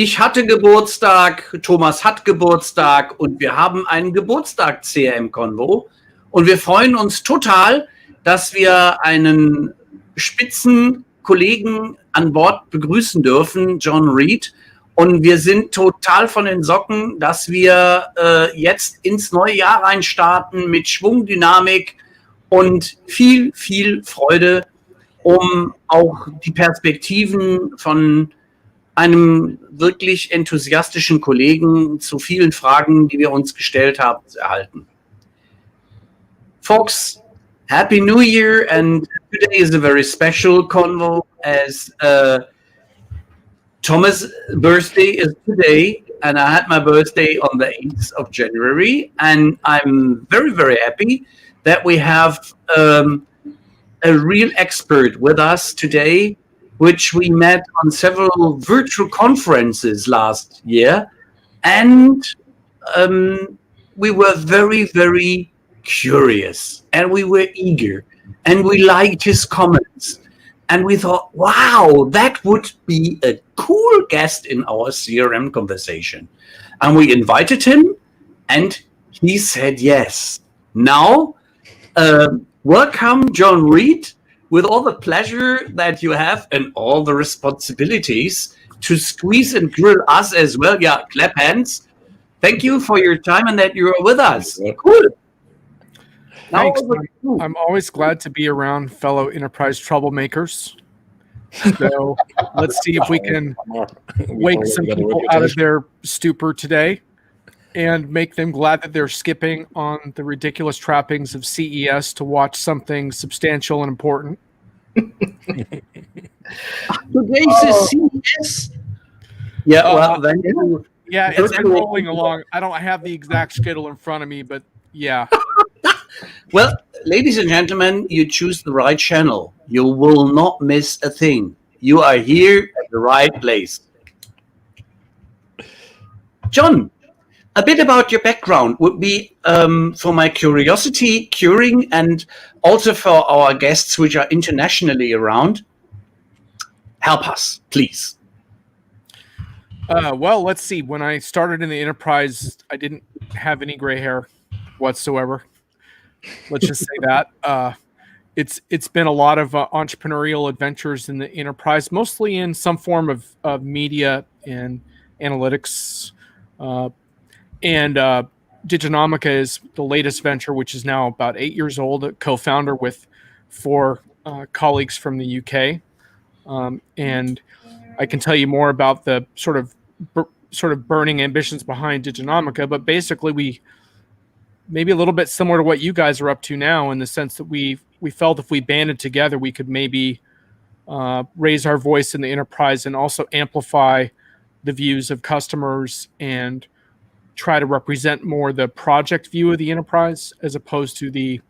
Ich hatte Geburtstag, Thomas hat Geburtstag und wir haben einen Geburtstag CRM-Konvo. Und wir freuen uns total, dass wir einen Spitzenkollegen an Bord begrüßen dürfen, Jon Reed. Und wir sind total von den Socken, dass wir jetzt ins neue Jahr reinstarten mit Schwung, Dynamik und viel, viel Freude, um auch die Perspektiven von einem wirklich enthusiastischen Kollegen zu vielen Fragen, die wir uns gestellt haben, zu erhalten. Folks, Happy New Year, and today is a very special convo as Thomas' birthday is today, and I had my birthday on the 8th of January, and I'm very, very happy that we have a real expert with us today, which we met on several virtual conferences last year. And we were very, very curious, and we were eager, and we liked his comments. And we thought, wow, that would be a cool guest in our CRM conversation. And we invited him, and he said yes. Now, welcome, Jon Reed, with all the pleasure that you have and all the responsibilities to squeeze and grill us as well. Yeah, clap hands. Thank you for your time and that you're with us. Cool. Now, thanks. I'm always glad to be around fellow enterprise troublemakers. So let's see if we can wake some people out of their stupor today and make them glad that they're skipping on the ridiculous trappings of CES to watch something substantial and important. Today's CES. Yeah, well, then yeah, it's been rolling along. I don't have the exact schedule in front of me, but yeah. Well, ladies and gentlemen, you choose the right channel. You will not miss a thing. You are here at the right place. Jon, a bit about your background would be for my curiosity curing and also for our guests which are internationally around. Help us, please. Well, let's see. When I started in the enterprise, I didn't have any gray hair whatsoever. Let's just say that. It's been a lot of entrepreneurial adventures in the enterprise, mostly in some form of media and analytics. And Diginomica is the latest venture, which is now about 8 years old, a co-founder with 4 colleagues from the UK. And I can tell you more about the sort of burning ambitions behind Diginomica, but basically we maybe a little bit similar to what you guys are up to now, in the sense that we felt if we banded together, we could maybe raise our voice in the enterprise and also amplify the views of customers and try to represent more the project view of the enterprise as opposed to the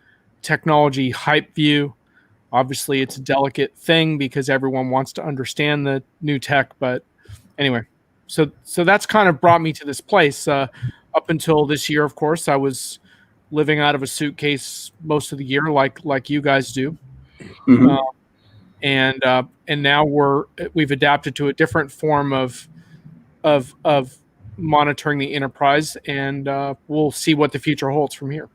technology hype view. Obviously, it's a delicate thing because everyone wants to understand the new tech. But anyway, so that's kind of brought me to this place. Up until this year, of course, I was living out of a suitcase most of the year, like you guys do. Mm-hmm. And now we've adapted to a different form of monitoring the enterprise, and we'll see what the future holds from here.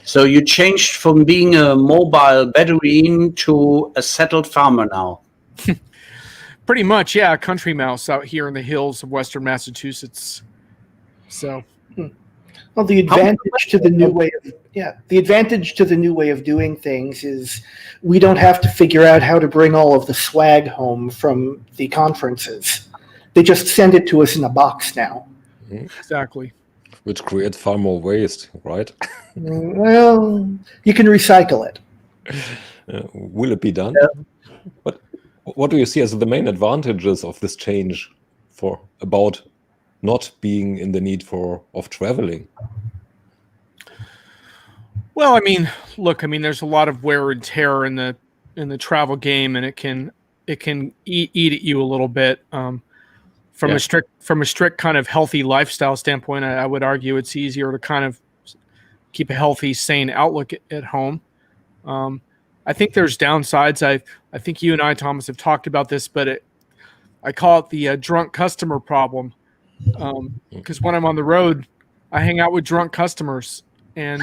So you changed from being a mobile Bedouin to a settled farmer now. Pretty much, yeah, a country mouse out here in the hills of Western Massachusetts. So, well, the advantage to the new way of doing things is we don't have to figure out how to bring all of the swag home from the conferences. They just send it to us in a box now. Exactly. Which creates far more waste, right? Well, you can recycle it. Will it be done? Yeah. What do you see as the main advantages of this change about not being in the need of traveling? Well, I mean, look, there's a lot of wear and tear in the travel game, and it can eat at you a little bit. From a strict kind of healthy lifestyle standpoint, I would argue it's easier to kind of keep a healthy, sane outlook at home. I think there's downsides. I think you and I, Thomas, have talked about this, but I call it the drunk customer problem. Because when I'm on the road, I hang out with drunk customers, and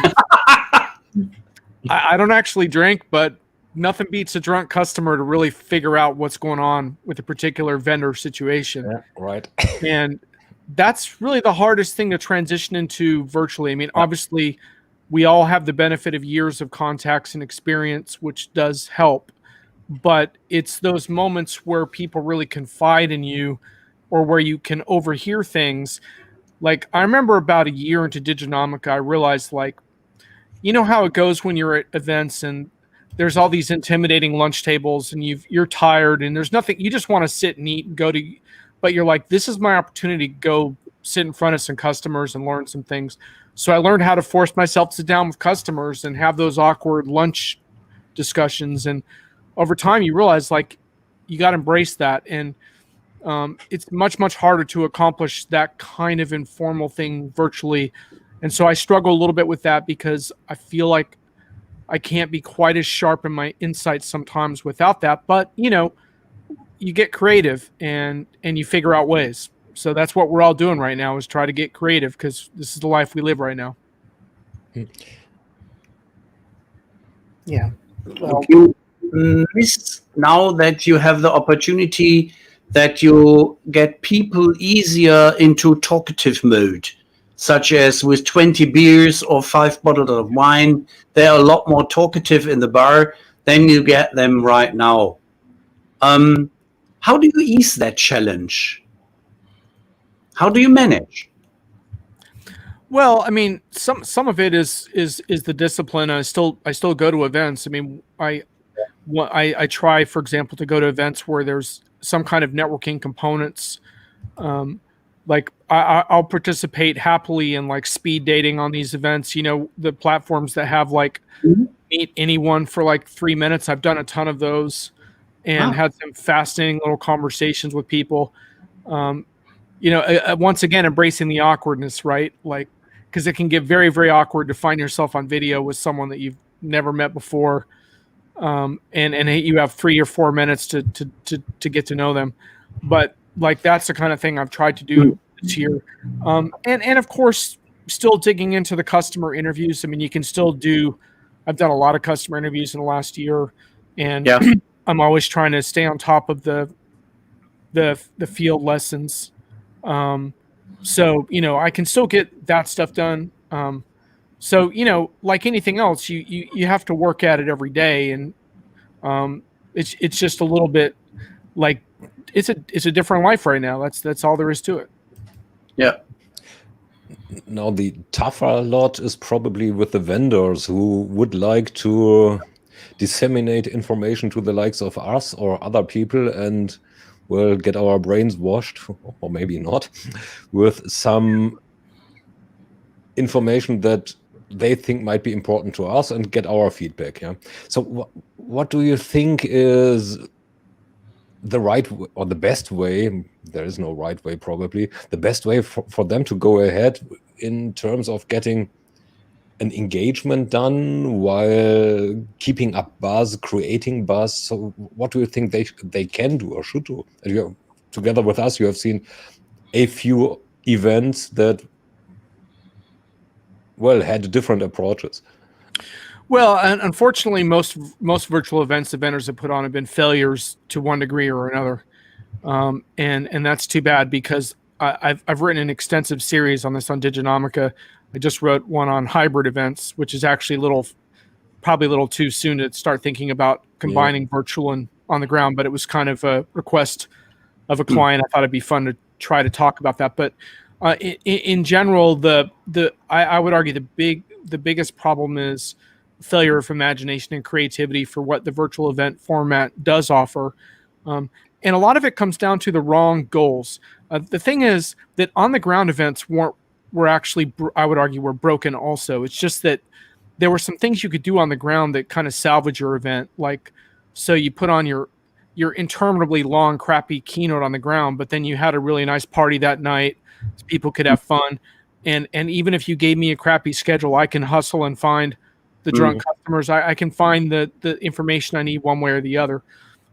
I don't actually drink, but nothing beats a drunk customer to really figure out what's going on with a particular vendor situation. Yeah, right. And that's really the hardest thing to transition into virtually. I mean, obviously, we all have the benefit of years of contacts and experience, which does help. But it's those moments where people really confide in you or where you can overhear things. Like, I remember about a year into Diginomica, I realized, like, you know how it goes when you're at events and there's all these intimidating lunch tables and you're tired and there's nothing, you just want to sit and eat and go to, but you're like, this is my opportunity to go sit in front of some customers and learn some things. So I learned how to force myself to sit down with customers and have those awkward lunch discussions. And over time you realize, like, you got to embrace that. And it's much, much harder to accomplish that kind of informal thing virtually. And so I struggle a little bit with that because I feel like I can't be quite as sharp in my insights sometimes without that. But, you know, you get creative and you figure out ways. So that's what we're all doing right now, is try to get creative, because this is the life we live right now. Yeah. Well, You miss now that you have the opportunity that you get people easier into talkative mode, such as with 20 beers or 5 bottles of wine. They're a lot more talkative in the bar than you get them right now. How do you ease that challenge? How do you manage? Well, I mean, some of it is the discipline. I still go to events. I mean, I try, for example, to go to events where there's some kind of networking components. Like I'll participate happily in like speed dating on these events. You know, the platforms that have like meet anyone for like 3 minutes. I've done a ton of those and had some fascinating little conversations with people. You know, once again, embracing the awkwardness, right? Like, because it can get very, very awkward to find yourself on video with someone that you've never met before. And you have 3 or 4 minutes to get to know them. But like, that's the kind of thing I've tried to do this year. And of course, still digging into the customer interviews. I mean, you can still do, I've done a lot of customer interviews in the last year, and I'm always trying to stay on top of the field lessons. So, you know, I can still get that stuff done. So, you know, like anything else, you have to work at it every day. And it's just a little bit like it's a different life right now. That's all there is to it. Yeah. Now the tougher lot is probably with the vendors who would like to disseminate information to the likes of us or other people and, well, get our brains washed, or maybe not, with some information that they think might be important to us and get our feedback. Yeah. So what do you think is the right or the best way? There is no right way, probably. The best way for them to go ahead in terms of getting an engagement done while keeping up buzz, creating buzz. So what do you think they can do or should do? And together with us, you have seen a few events that, well, had different approaches. Well, and unfortunately, most virtual events the vendors have put on have been failures to one degree or another, and that's too bad, because I've written an extensive series on this on Diginomica. I just wrote one on hybrid events, which is actually probably a little too soon to start thinking about combining virtual and on the ground, but it was kind of a request of a client. I thought it'd be fun to try to talk about that. But in general, I would argue the biggest problem is failure of imagination and creativity for what the virtual event format does offer. And a lot of it comes down to the wrong goals. The thing is that on the ground events were actually, I would argue, were broken also. It's just that there were some things you could do on the ground that kind of salvage your event. Like, so you put on your interminably long, crappy keynote on the ground, but then you had a really nice party that night. So people could have fun. And even if you gave me a crappy schedule, I can hustle and find the drunk customers. I can find the information I need one way or the other.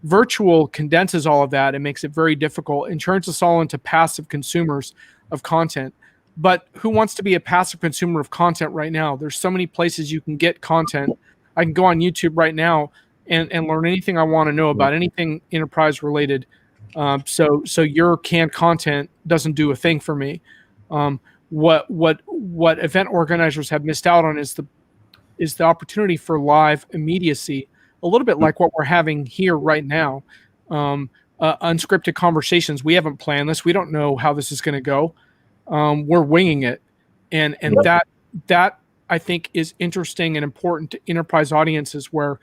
Virtual condenses all of that and makes it very difficult and turns us all into passive consumers of content. But who wants to be a passive consumer of content right now? There's so many places you can get content. I can go on YouTube right now and learn anything I want to know about anything enterprise related. So your canned content doesn't do a thing for me. What event organizers have missed out on is the opportunity for live immediacy, a little bit like what we're having here right now. Unscripted conversations. We haven't planned this. We don't know how this is going to go. We're winging it, and that I think is interesting and important to enterprise audiences, where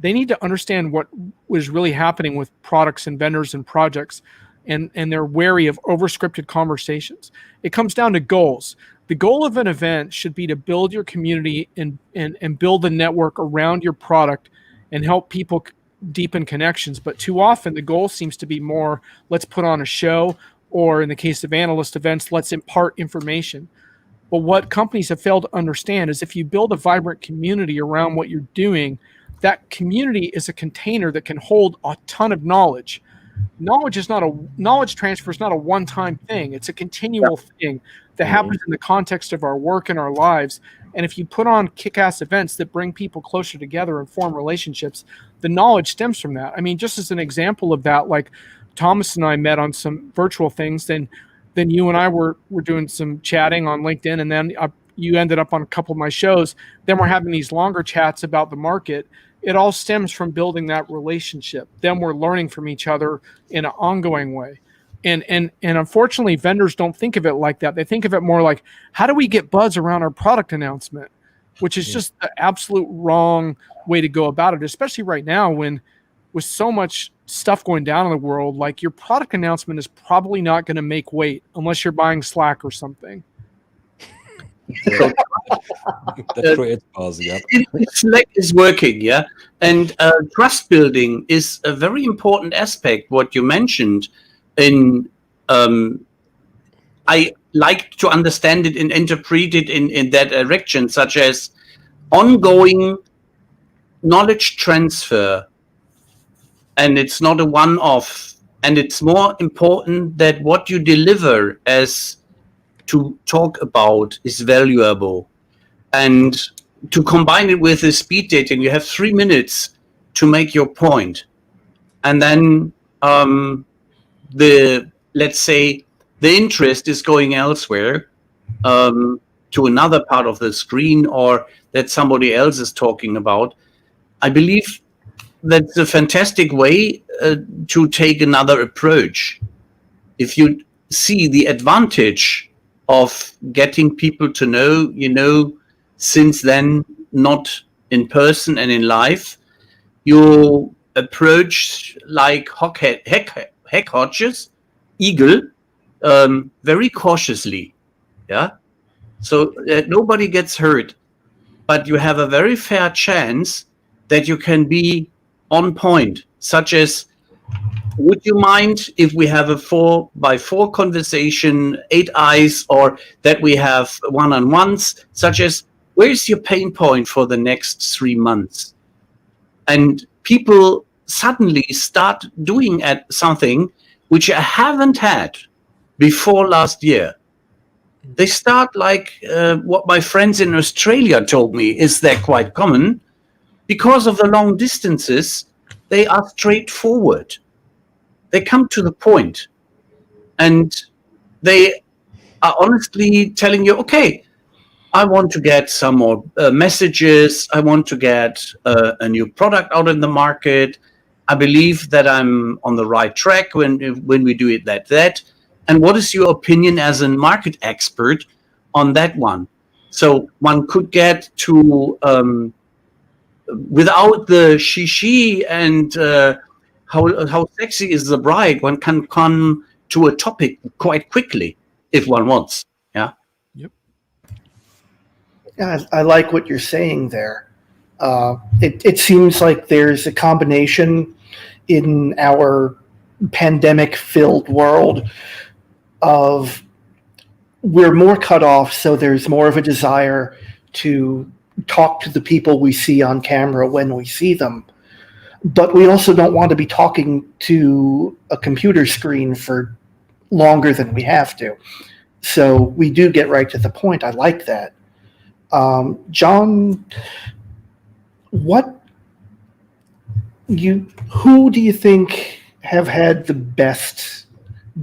they need to understand what was really happening with products and vendors and projects, and they're wary of overscripted conversations. It comes down to goals. The goal of an event should be to build your community and build the network around your product and help people deepen connections. But too often the goal seems to be more, let's put on a show, or in the case of analyst events, let's impart information. But what companies have failed to understand is if you build a vibrant community around what you're doing, that community is a container that can hold a ton of knowledge. Knowledge transfer is not a one-time thing. It's a continual thing that happens in the context of our work and our lives. And if you put on kick-ass events that bring people closer together and form relationships, the knowledge stems from that. I mean, just as an example of that, like Thomas and I met on some virtual things, then you and I were doing some chatting on LinkedIn, and then you ended up on a couple of my shows. Then we're having these longer chats about the market. It all stems from building that relationship. Then we're learning from each other in an ongoing way. And unfortunately, vendors don't think of it like that. They think of it more like, how do we get buzz around our product announcement? Which is just the absolute wrong way to go about it, especially right now when with so much stuff going down in the world, like your product announcement is probably not going to make weight unless you're buying Slack or something. That creates buzz, yeah. Slack is working, yeah. And trust building is a very important aspect, what you mentioned. And I like to understand it and interpret it in that direction, such as ongoing knowledge transfer. And it's not a one-off. And it's more important that what you deliver as to talk about is valuable. And to combine it with the speed dating, you have 3 minutes to make your point. And then let's say the interest is going elsewhere to another part of the screen, or that somebody else is talking about. I believe that's a fantastic way to take another approach. If you see the advantage of getting people to know, since then, not in person and in life, you approach like heck hodges, eagle, very cautiously, yeah. So nobody gets hurt, but you have a very fair chance that you can be on point. Such as, would you mind if we have a 4x4 conversation, 8 eyes, or that we have one-on-ones? Such as, where's your pain point for the next 3 months? And people suddenly start doing something which I haven't had before last year. They start like what my friends in Australia told me is that quite common. Because of the long distances, they are straightforward. They come to the point, and they are honestly telling you, okay, I want to get some more messages. I want to get a new product out in the market. I believe that I'm on the right track when we do it like that. And what is your opinion as a market expert on that one? So one could get to, without the she and how sexy is the bride, one can come to a topic quite quickly if one wants. Yeah. Yep. Yeah, I like what you're saying there. It seems like there's a combination in our pandemic-filled world of we're more cut off, so there's more of a desire to talk to the people we see on camera when we see them. but we also don't want to be talking to a computer screen for longer than we have to. So we do get right to the point. I like that. Jon, who do you think have had the best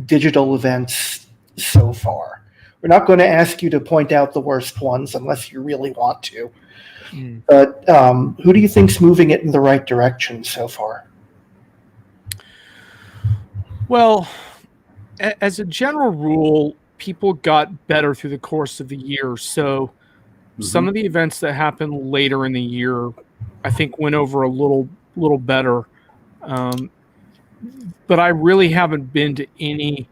digital events so far? We're not going to ask you to point out the worst ones unless you really want to. But who do you think's moving it in the right direction so far? Well, as a general rule, people got better through the course of the year. So some of the events that happened later in the year, I think went over a little better. But I really haven't been to any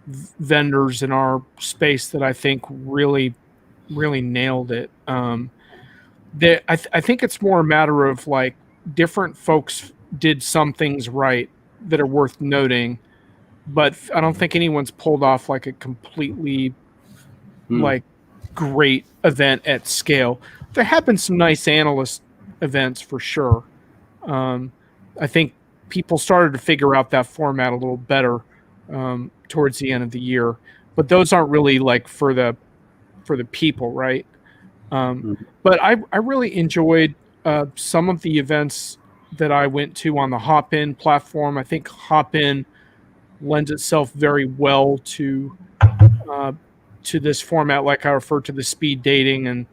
vendors in our space that I think really nailed it. I think it's more a matter of like different folks did some things right that are worth noting, but I don't think anyone's pulled off like a completely like great event at scale. There have been some nice analyst events for sure. I think people started to figure out that format a little better towards the end of the year, but those aren't really like for the people, right? But I really enjoyed some of the events that I went to on the Hopin platform. I think Hopin lends itself very well to this format, like I referred to the speed dating and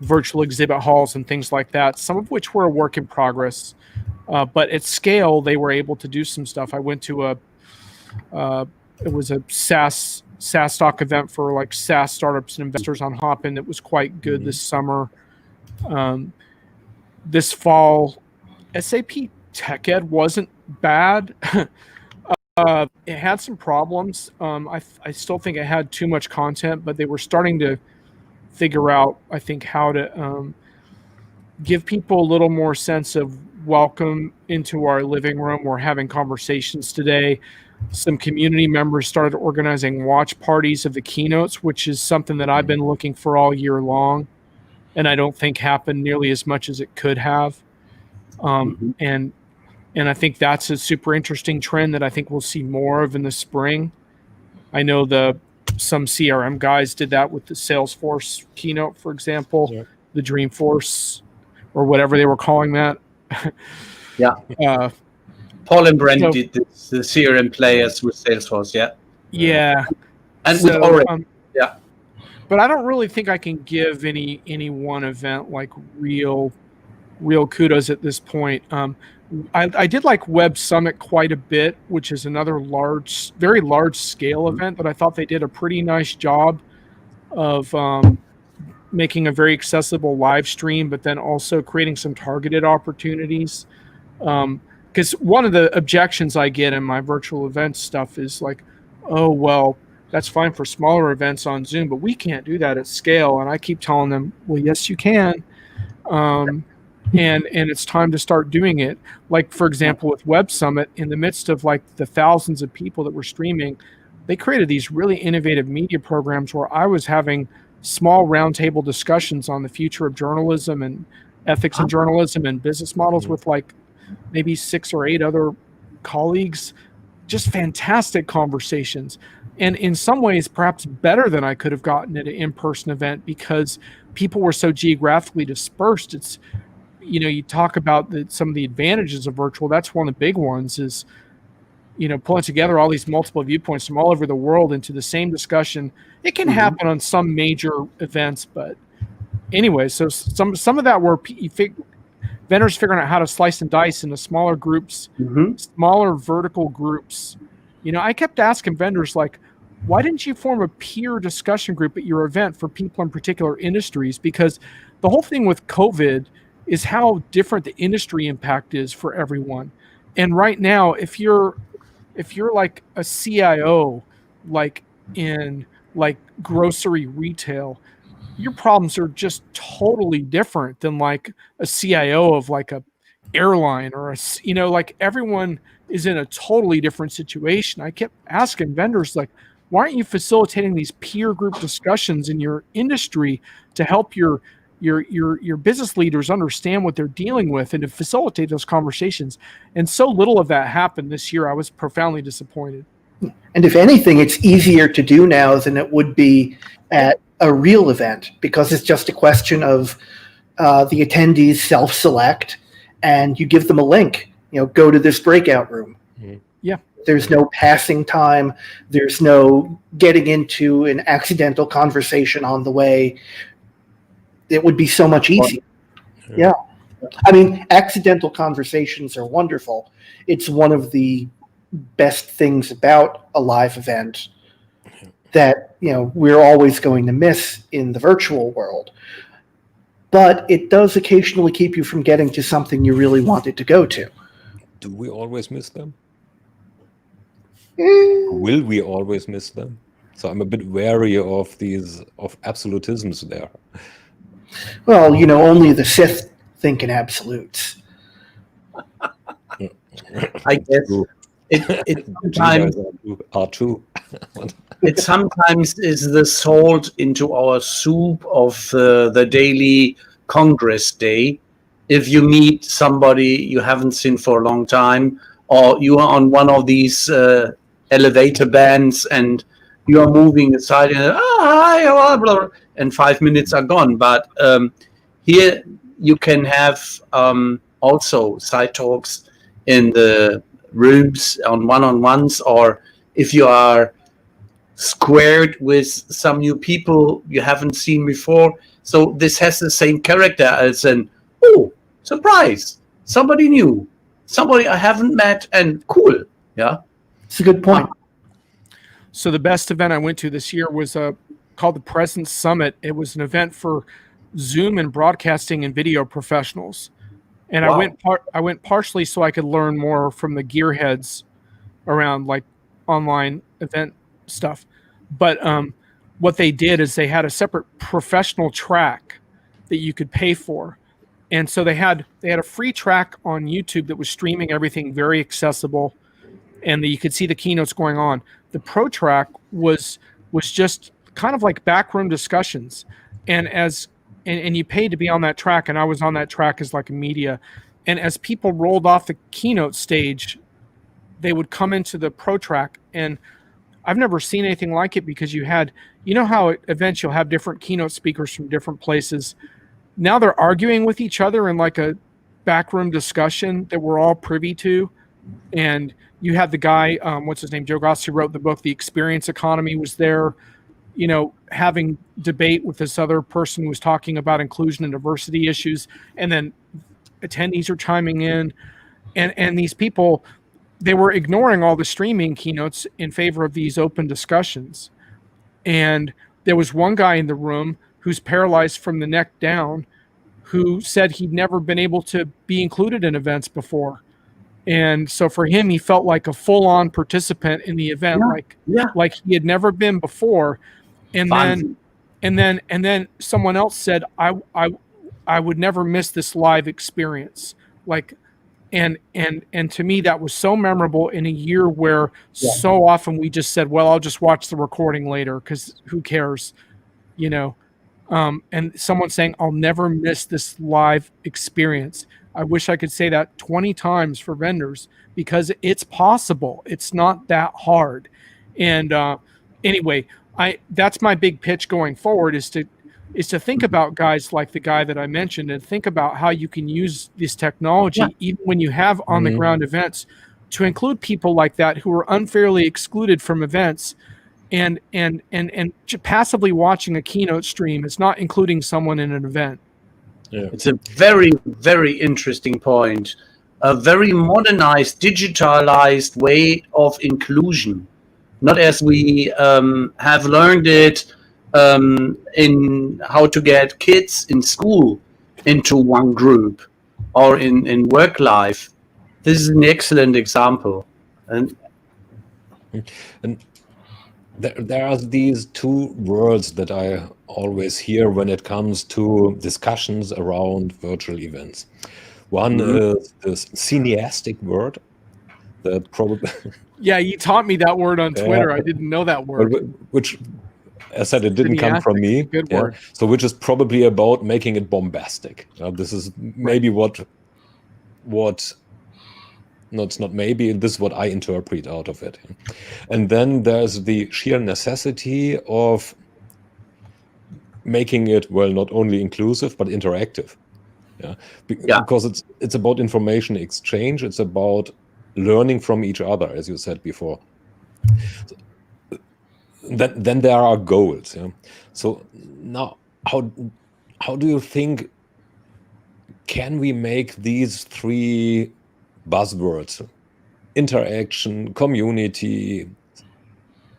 virtual exhibit halls and things like that, some of which were a work in progress. But at scale, they were able to do some stuff. I went to it was a SaaS stock event for like SaaS startups and investors on Hopin that was quite good this summer. This fall, SAP Tech Ed wasn't bad. It had some problems. I still think it had too much content, but they were starting to figure out, I think, how to give people a little more sense of welcome into our living room. We're having conversations today. Some community members started organizing watch parties of the keynotes, which is something that I've been looking for all year long, and I don't think happened nearly as much as it could have. And I think that's a super interesting trend that I think we'll see more of in the spring. I know some CRM guys did that with the Salesforce keynote, for example, the Dreamforce or whatever they were calling that. Paul and Brent did this, the CRM players with Salesforce, and with Oracle, But I don't really think I can give any one event like real kudos at this point. I did like Web Summit quite a bit, which is another very large scale event that I thought they did a pretty nice job of making a very accessible live stream, but then also creating some targeted opportunities. Because one of the objections I get in my virtual event stuff is like, oh, well, that's fine for smaller events on Zoom, but we can't do that at scale. And I keep telling them, well, yes, you can. And it's time to start doing it. Like, for example, with Web Summit, in the midst of like the thousands of people that were streaming, they created these really innovative media programs where I was having small roundtable discussions on the future of journalism and ethics in journalism and business models with like maybe 6 or 8 other colleagues. Just fantastic conversations. And in some ways, perhaps better than I could have gotten at an in-person event because people were so geographically dispersed. It's, you talk about some of the advantages of virtual. That's one of the big ones is, pulling together all these multiple viewpoints from all over the world into the same discussion. It can happen on some major events, but anyway, so some of that were vendors figuring out how to slice and dice into smaller groups, smaller vertical groups. I kept asking vendors like, why didn't you form a peer discussion group at your event for people in particular industries? Because the whole thing with COVID is how different the industry impact is for everyone. And right now, if you're like a CIO, like in like grocery retail, your problems are just totally different than like a CIO of like a airline or like everyone is in a totally different situation. I kept asking vendors like, why aren't you facilitating these peer group discussions in your industry to help your your business leaders understand what they're dealing with and to facilitate those conversations. And so little of that happened this year. I was profoundly disappointed. And if anything, it's easier to do now than it would be at a real event, because it's just a question of the attendees self-select, and you give them a link. Go to this breakout room. Yeah. There's no passing time. There's no getting into an accidental conversation on the way. It would be so much easier. Yeah. I mean, accidental conversations are wonderful. It's one of the best things about a live event that, we're always going to miss in the virtual world. But it does occasionally keep you from getting to something you really wanted to go to. Do we always miss them? Will we always miss them? So I'm a bit wary of absolutisms there. Well, only the Sith think in absolutes. I guess it sometimes are true. it sometimes is the salt into our soup of the daily Congress day. If you meet somebody you haven't seen for a long time, or you are on one of these elevator bands and you are moving aside and hi, blah, blah, blah, and 5 minutes are gone. But here you can have also side talks in the rooms on one-on-ones, or if you are squared with some new people you haven't seen before. So this has the same character as surprise, somebody new, somebody I haven't met, and cool. Yeah, it's a good point. So the best event I went to this year was called the Presence Summit. It was an event for Zoom and broadcasting and video professionals. And wow. I went partially so I could learn more from the gearheads around like online event stuff. But what they did is they had a separate professional track that you could pay for. And so they had a free track on YouTube that was streaming everything, very accessible, and you could see the keynotes going on. The pro track was just kind of like backroom discussions, and you paid to be on that track, and I was on that track as like a media. And as people rolled off the keynote stage, they would come into the pro track, and I've never seen anything like it, because how at events you'll have different keynote speakers from different places. Now they're arguing with each other in like a backroom discussion that we're all privy to. And you had the guy, what's his name, Joe Goss, who wrote the book, The Experience Economy, was there, having debate with this other person who was talking about inclusion and diversity issues. And then attendees are chiming in. And these people, they were ignoring all the streaming keynotes in favor of these open discussions. And there was one guy in the room who's paralyzed from the neck down, who said he'd never been able to be included in events before. And so for him, he felt like a full-on participant in the event, like he had never been before. And then someone else said, I would never miss this live experience. And to me, that was so memorable in a year where so often we just said, well, I'll just watch the recording later because who cares, and someone saying, I'll never miss this live experience. I wish I could say that 20 times for vendors, because it's possible. It's not that hard. And anyway, that's my big pitch going forward, is to think about guys like the guy that I mentioned, and think about how you can use this technology, even when you have on the ground events, to include people like that who are unfairly excluded from events, and passively watching a keynote stream is not including someone in an event. Yeah. It's a very, very interesting point. A very modernized, digitalized way of inclusion, not as we have learned it in how to get kids in school into one group or in work life. This is an excellent example. And there are these two words that I always hear when it comes to discussions around virtual events. One is this cineastic word that probably... Yeah, you taught me that word on Twitter. I didn't know that word. Which I said it didn't come from me. Good word. So which is probably about making it bombastic. This is maybe what no, it's not maybe, this is what I interpret out of it. And then there's the sheer necessity of making it, well, not only inclusive, but interactive. Because it's about information exchange. It's about learning from each other, as you said before. Then there are goals. So now, how do you think, can we make these three buzzwords, interaction, community,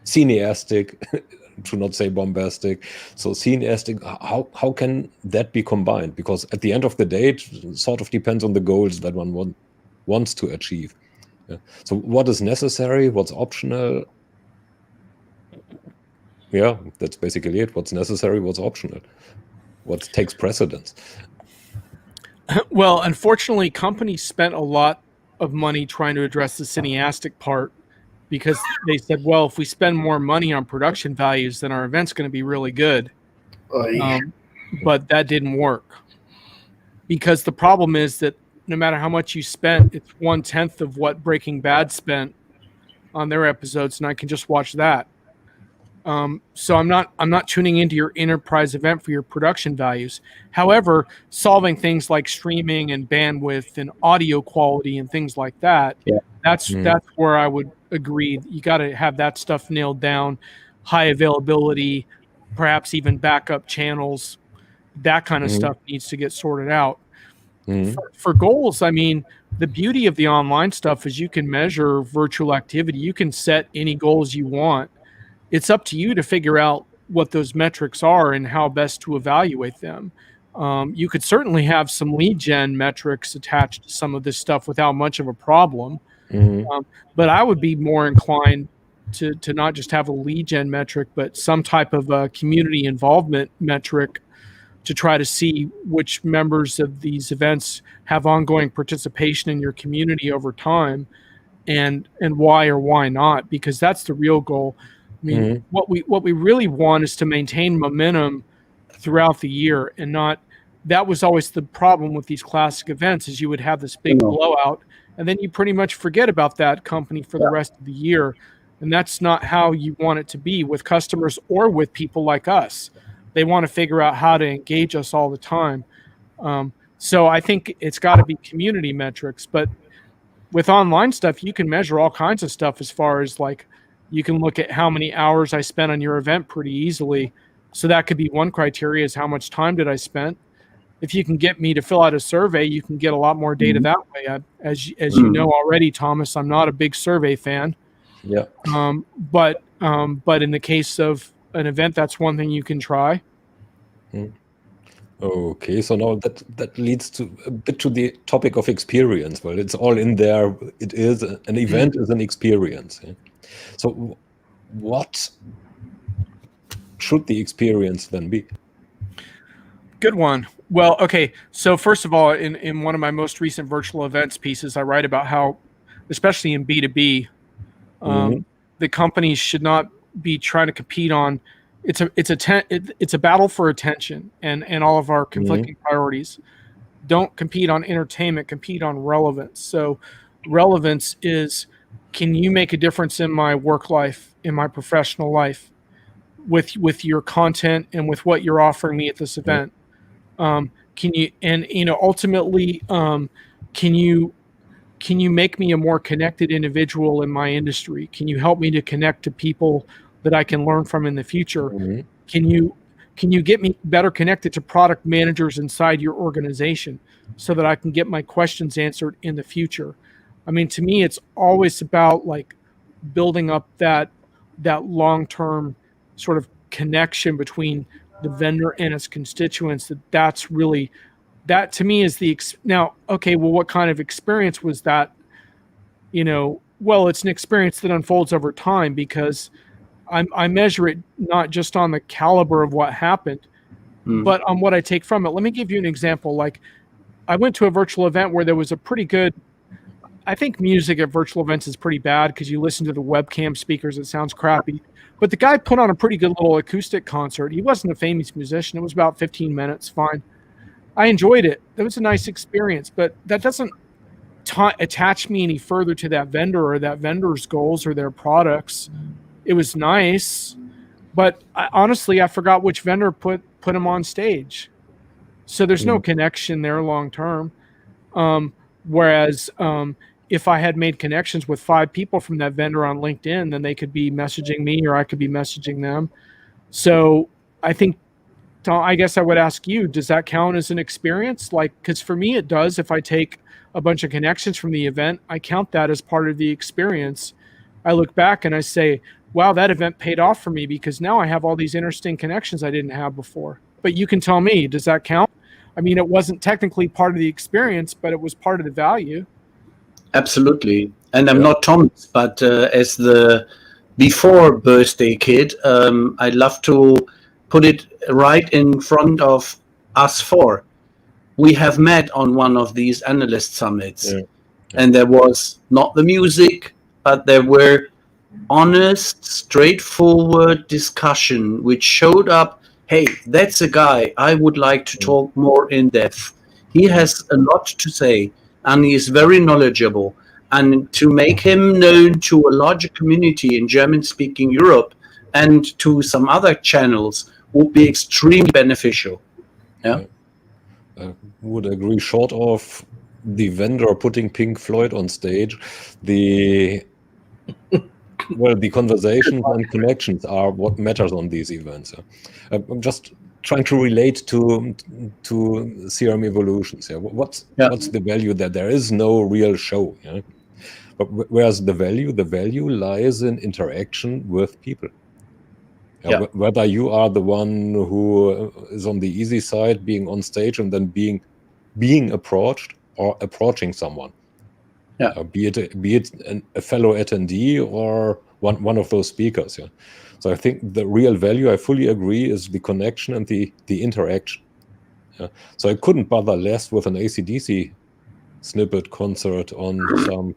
cineastic, to not say bombastic, so cineastic, how can that be combined? Because at the end of the day, it sort of depends on the goals that one wants to achieve. So what is necessary, what's optional? Yeah, that's basically it. What's necessary, what's optional, what takes precedence. Well, unfortunately, companies spent a lot of money trying to address the cineastic part, because they said, well, if we spend more money on production values, then our event's going to be really good. But that didn't work, because the problem is that no matter how much you spent, it's 1/10 of what Breaking Bad spent on their episodes, and I can just watch that. So I'm not tuning into your enterprise event for your production values. However, solving things like streaming and bandwidth and audio quality and things like that, that's where I would agree. You got to have that stuff nailed down, high availability, perhaps even backup channels. That kind of stuff needs to get sorted out. For goals, I mean, the beauty of the online stuff is you can measure virtual activity. You can set any goals you want. It's up to you to figure out what those metrics are and how best to evaluate them. You could certainly have some lead gen metrics attached to some of this stuff without much of a problem. But I would be more inclined to not just have a lead gen metric, but some type of a community involvement metric to try to see which members of these events have ongoing participation in your community over time, and why or why not, because that's the real goal. I mean, what we really want is to maintain momentum throughout the year, and not. That was always the problem with these classic events, is you would have this big blowout, and then you pretty much forget about that company for the rest of the year, and that's not how you want it to be with customers or with people like us. They want to figure out how to engage us all the time. So I think it's got to be community metrics, but with online stuff, you can measure all kinds of stuff, as far as like, you can look at how many hours I spent on your event pretty easily. So that could be one criteria, is how much time did I spend. If you can get me to fill out a survey, you can get a lot more data that way. As you know already, Thomas, I'm not a big survey fan. Yeah. But in the case of an event, that's one thing you can try. Okay, so now that leads to a bit to the topic of experience. Well, it's all in there. It is an event is an experience. So what should the experience then be? Good one. Well, okay. So first of all, in one of my most recent virtual events pieces, I write about how, especially in B2B, the companies should not be trying to compete on. It's a battle for attention and all of our conflicting priorities. Don't compete on entertainment. Compete on relevance. So, relevance is, can you make a difference in my work life, in my professional life, with your content and with what you're offering me at this event? Can you, and ultimately, can you make me a more connected individual in my industry? Can you help me to connect to people that I can learn from in the future? Can you get me better connected to product managers inside your organization so that I can get my questions answered in the future? I mean, to me, it's always about like building up that long-term sort of connection between the vendor and its constituents. That's really, that to me is now, okay, well, what kind of experience was that? Well, it's an experience that unfolds over time, because I measure it not just on the caliber of what happened, but on what I take from it. Let me give you an example. Like, I went to a virtual event where there was a pretty good I think music at virtual events is pretty bad because you listen to the webcam speakers, it sounds crappy. But the guy put on a pretty good little acoustic concert. He wasn't a famous musician. It was about 15 minutes, fine. I enjoyed it. It was a nice experience, but that doesn't attach me any further to that vendor or that vendor's goals or their products. It was nice, but honestly, I forgot which vendor put him on stage. So there's no connection there long term. Whereas if I had made connections with 5 people from that vendor on LinkedIn, then they could be messaging me or I could be messaging them. So I think, Tom, I guess I would ask you, does that count as an experience? Like, because for me, it does. If I take a bunch of connections from the event, I count that as part of the experience. I look back and I say, wow, that event paid off for me because now I have all these interesting connections I didn't have before. But you can tell me, does that count? I mean, it wasn't technically part of the experience, but it was part of the value. Absolutely. And I'm not Thomas, but as the before birthday kid, I'd love to put it right in front of us 4. We have met on one of these analyst summits, and there was not the music, but there were honest, straightforward discussion, which showed up, hey, that's a guy I would like to talk more in depth. He has a lot to say, and he is very knowledgeable. And to make him known to a larger community in German-speaking Europe and to some other channels would be extremely beneficial. Yeah, I would agree. Short of the vendor putting Pink Floyd on stage, the conversations and connections are what matters on these events. I'm just trying to relate to CRM evolutions. What's the value that there is no real show? But whereas the value lies in interaction with people. Whether you are the one who is on the easy side, being on stage and then being approached or approaching someone. Be it a fellow attendee or one of those speakers. So I think the real value, I fully agree, is the connection and the interaction. So I couldn't bother less with an AC/DC snippet concert on some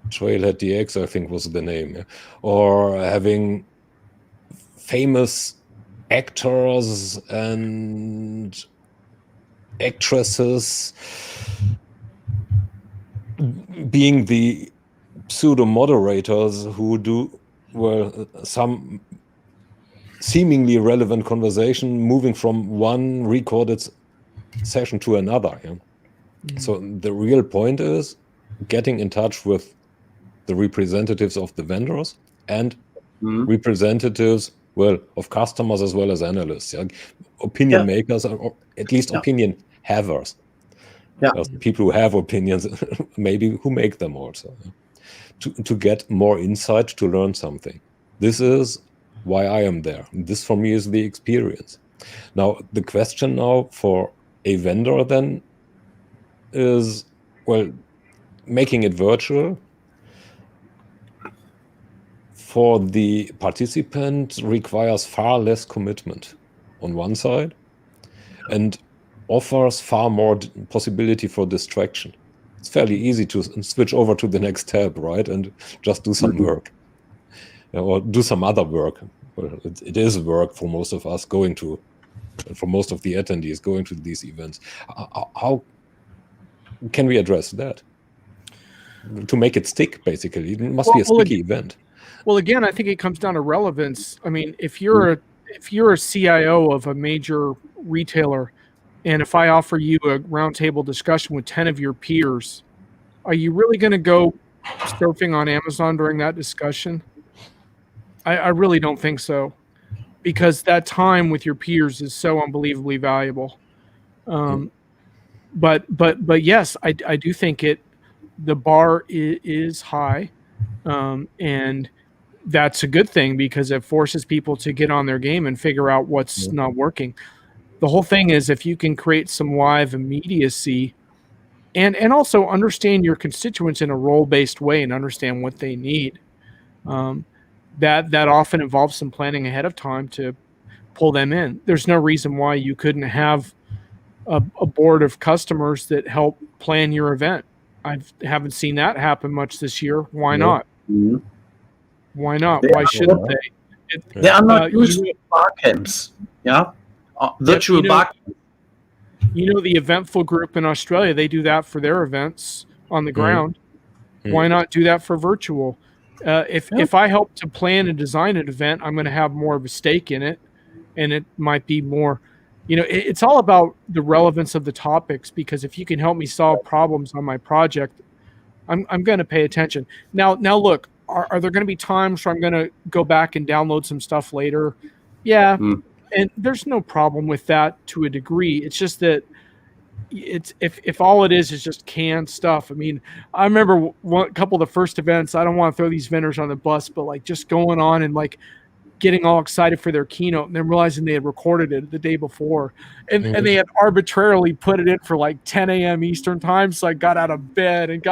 Trailhead DX, I think was the name, or having famous actors and actresses being the pseudo moderators who do some seemingly relevant conversation, moving from one recorded session to another. So the real point is getting in touch with the representatives of the vendors and representatives, of customers as well as analysts, opinion makers, or at least opinion havers. People who have opinions, maybe who make them also, to get more insight, to learn something. This is why I am there. This for me is the experience. Now, the question now for a vendor then is, making it virtual for the participant requires far less commitment on one side and offers far more possibility for distraction. It's fairly easy to switch over to the next tab, right? And just do some work or do some other work. Well, it is work for most of us for most of the attendees going to these events. How can we address that? To make it stick, basically. It must be a sticky event. Well, again, I think it comes down to relevance. I mean, if you're a CIO of a major retailer, and if I offer you a roundtable discussion with 10 of your peers, are you really going to go surfing on Amazon during that discussion? I really don't think so, because that time with your peers is so unbelievably valuable. But yes, I do think the bar is high, and that's a good thing because it forces people to get on their game and figure out what's not working. The whole thing is if you can create some live immediacy and also understand your constituents in a role-based way and understand what they need, that often involves some planning ahead of time to pull them in. There's no reason why you couldn't have a board of customers that help plan your event. I haven't seen that happen much this year. Why No. not? Mhm. Why not? They Why are shouldn't not. they? They are not You used know, for bar camps. Yeah, virtual you know, bar. the Eventful group in Australia, they do that for their events on the ground. Mm. Why not do that for virtual? If Yeah. if I help to plan and design an event, I'm going to have more of a stake in it, and it might be more. It's all about the relevance of the topics, because if you can help me solve problems on my project, I'm going to pay attention. Now look, are there going to be times where I'm going to go back and download some stuff later? Yeah, Mm. and there's no problem with that to a degree. It's just that it's if all it is just canned stuff. I mean, I remember a couple of the first events. I don't want to throw these vendors on the bus, but like just going on and like getting all excited for their keynote and then realizing they had recorded it the day before, and they had arbitrarily put it in for like 10 a.m. Eastern time. So I got out of bed and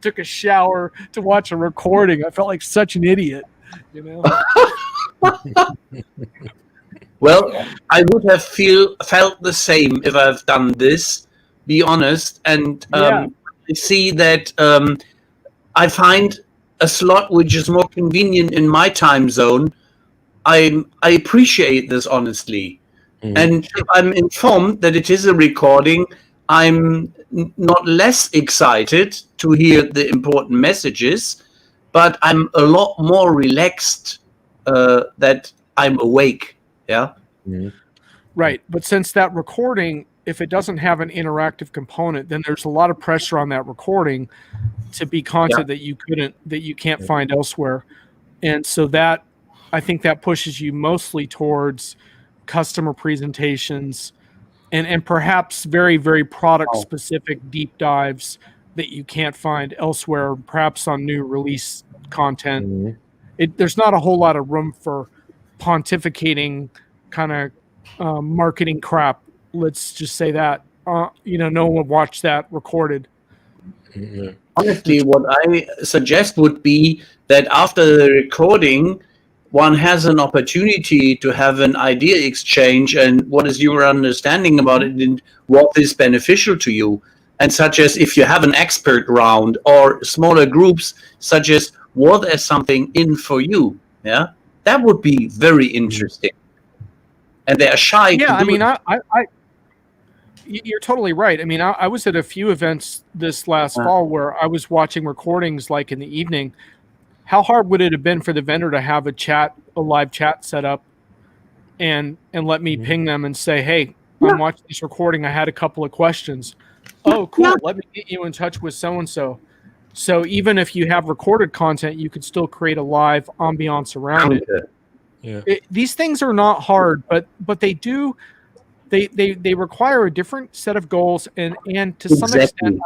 took a shower to watch a recording. I felt like such an idiot, you know. Well, I would have felt the same if I've done this. Be honest, and Yeah. I see that I find a slot which is more convenient in my time zone. I appreciate this honestly, and if I'm informed that it is a recording, I'm not less excited to hear the important messages, but I'm a lot more relaxed that I'm awake. Yeah. Right. But since that recording, if it doesn't have an interactive component, then there's a lot of pressure on that recording to be content that you can't find elsewhere. And so that, I think that pushes you mostly towards customer presentations and perhaps very, very product specific deep dives that you can't find elsewhere, perhaps on new release content. There's not a whole lot of room for pontificating kind of marketing crap. Let's just say that. No one would watch that recorded. Honestly, what I suggest would be that after the recording, one has an opportunity to have an idea exchange and what is your understanding about it and what is beneficial to you. And such as if you have an expert round or smaller groups, such as what is something in for you. Yeah, that would be very interesting. And they are shy. Yeah, to I do mean, it. You're totally right. I mean, I was at a few events this last fall where I was watching recordings like in the evening. How hard would it have been for the vendor to have a live chat set up and let me ping them and say, hey, I'm watching this recording. I had a couple of questions. Oh, cool. Let me get you in touch with so-and-so. So even if you have recorded content, you could still create a live ambiance around it. Yeah. These things are not hard, but they do. They require a different set of goals and to some extent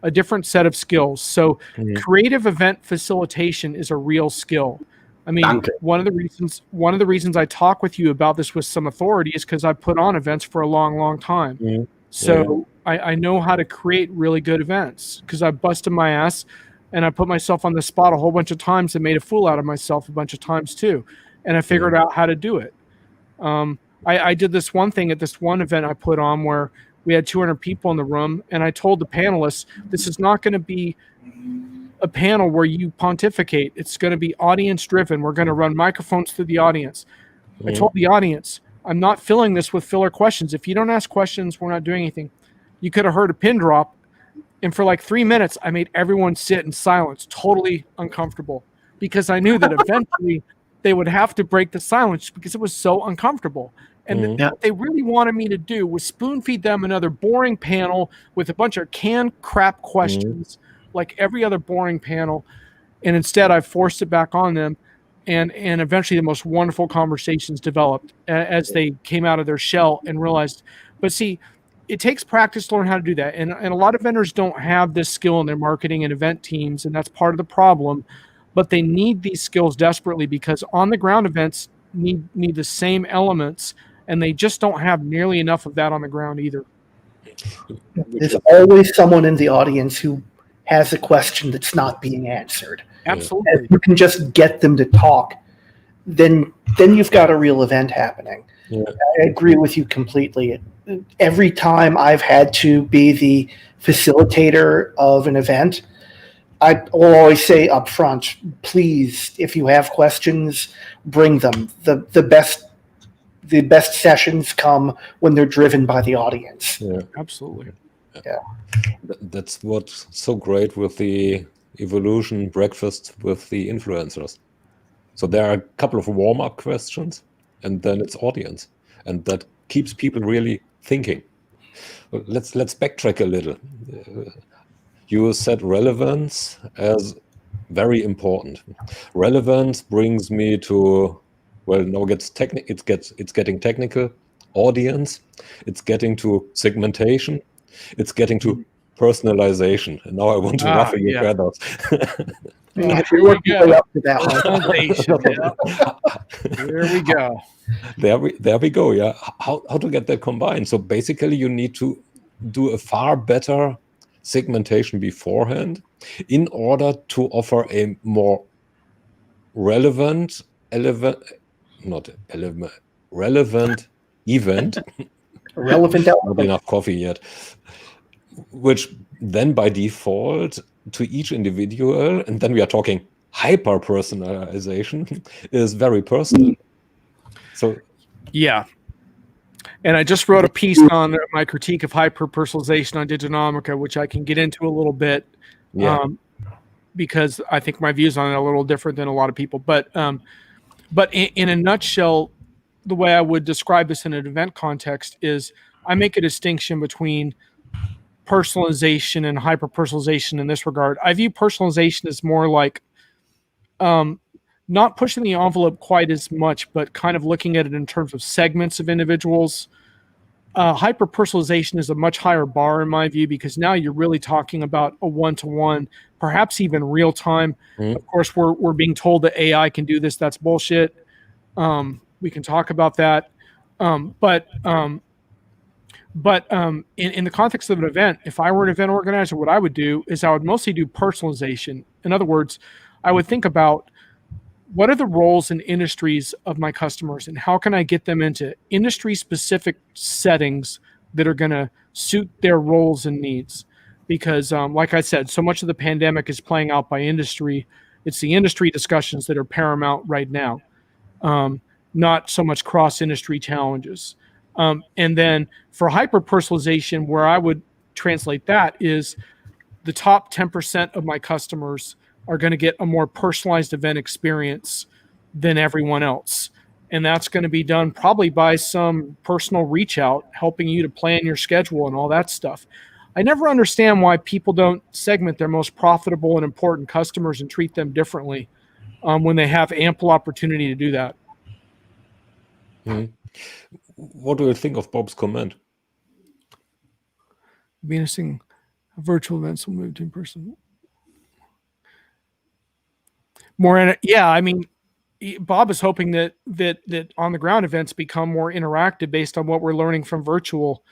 a different set of skills. So creative event facilitation is a real skill. I mean, one of the reasons I talk with you about this with some authority is because I've put on events for a long, long time. So I know how to create really good events because I busted my ass and I put myself on the spot a whole bunch of times and made a fool out of myself a bunch of times too. And I figured out how to do it. I did this one thing at this one event I put on where we had 200 people in the room, and I told the panelists, this is not going to be a panel where you pontificate. It's going to be audience-driven. We're going to run microphones through the audience. I told the audience, I'm not filling this with filler questions. If you don't ask questions, we're not doing anything. You could have heard a pin drop, and for like 3 minutes, I made everyone sit in silence, totally uncomfortable, because I knew that eventually they would have to break the silence because it was so uncomfortable. And what they really wanted me to do was spoon feed them another boring panel with a bunch of canned crap questions, like every other boring panel. And instead, I forced it back on them. And eventually, the most wonderful conversations developed as they came out of their shell and realized. But see, it takes practice to learn how to do that. And a lot of vendors don't have this skill in their marketing and event teams, and that's part of the problem. But they need these skills desperately because on-the-ground events need the same elements, and they just don't have nearly enough of that on the ground either. There's always someone in the audience who has a question that's not being answered. Absolutely. If you can just get them to talk, then you've got a real event happening. I agree with you completely. Every time I've had to be the facilitator of an event, I will always say up front, please, if you have questions, bring them. The best sessions come when they're driven by the audience. Yeah, Absolutely. Yeah. That's what's so great with the evolution breakfast with the influencers. So there are a couple of warm-up questions, and then it's audience, and that keeps people really thinking. Let's backtrack a little. You said relevance as very important. Relevance brings me to, well, now it's getting technical. Audience, it's getting to segmentation, it's getting to personalization. And now I want to ruffle your feathers. Yeah, Here we go. up to that one. There we go. There we go. Yeah. How to get that combined? So basically, you need to do a far better segmentation beforehand in order to offer a more relevant event, Relevant not enough coffee yet, which then by default to each individual, and then we are talking hyper personalization, is very personal. So yeah. And I just wrote a piece on my critique of hyper-personalization on Diginomica, which I can get into a little bit, because I think my views on it are a little different than a lot of people. But in a nutshell, the way I would describe this in an event context is I make a distinction between personalization and hyper-personalization in this regard. I view personalization as more like not pushing the envelope quite as much, but kind of looking at it in terms of segments of individuals. Hyper-personalization is a much higher bar in my view, because now you're really talking about a one-to-one, perhaps even real time. Of course, we're being told that AI can do this. That's bullshit. We can talk about that. But in the context of an event, if I were an event organizer, what I would do is I would mostly do personalization. In other words, I would think about what are the roles and industries of my customers, and how can I get them into industry-specific settings that are going to suit their roles and needs? Because, like I said, so much of the pandemic is playing out by industry. It's the industry discussions that are paramount right now, not so much cross-industry challenges. And then for hyper-personalization, where I would translate that is the top 10% of my customers are going to get a more personalized event experience than everyone else. And that's going to be done probably by some personal reach out, helping you to plan your schedule and all that stuff. I never understand why people don't segment their most profitable and important customers and treat them differently when they have ample opportunity to do that. What do you think of Bob's comment? It'd be interesting. Virtual events will move to in person. I mean, Bob is hoping that on the ground events become more interactive based on what we're learning from virtual,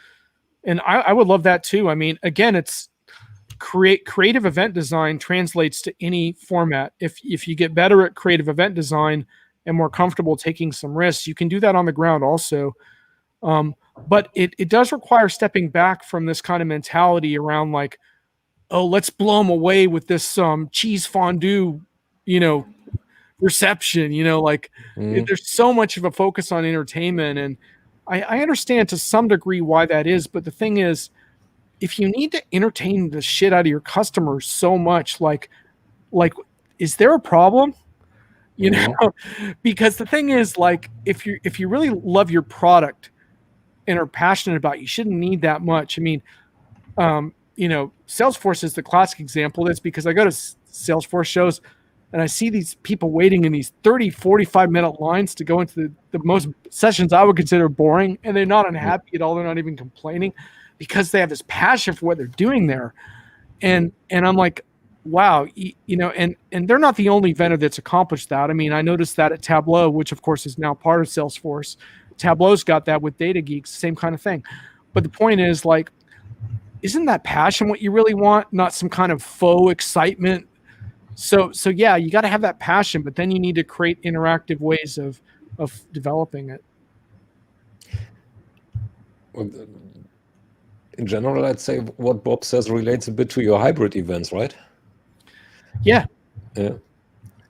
and I would love that too. I mean, again, it's creative event design translates to any format. If you get better at creative event design and more comfortable taking some risks, you can do that on the ground also. But it does require stepping back from this kind of mentality around like, oh, let's blow them away with this cheese fondue, reception, there's so much of a focus on entertainment. And I understand to some degree why that is. But the thing is, if you need to entertain the shit out of your customers so much, like, is there a problem? Because the thing is, like, if you really love your product and are passionate about it, you shouldn't need that much. I mean, Salesforce is the classic example. That's because I go to Salesforce shows and I see these people waiting in these 30, 45-minute lines to go into the most sessions I would consider boring, and they're not unhappy at all. They're not even complaining because they have this passion for what they're doing there. And I'm like, wow, and they're not the only vendor that's accomplished that. I mean, I noticed that at Tableau, which of course is now part of Salesforce. Tableau's got that with Data Geeks, same kind of thing. But the point is, like, isn't that passion what you really want, not some kind of faux excitement? So yeah, you got to have that passion, but then you need to create interactive ways of developing it. Well, in general, I'd say what Bob says relates a bit to your hybrid events, right? Yeah. Yeah.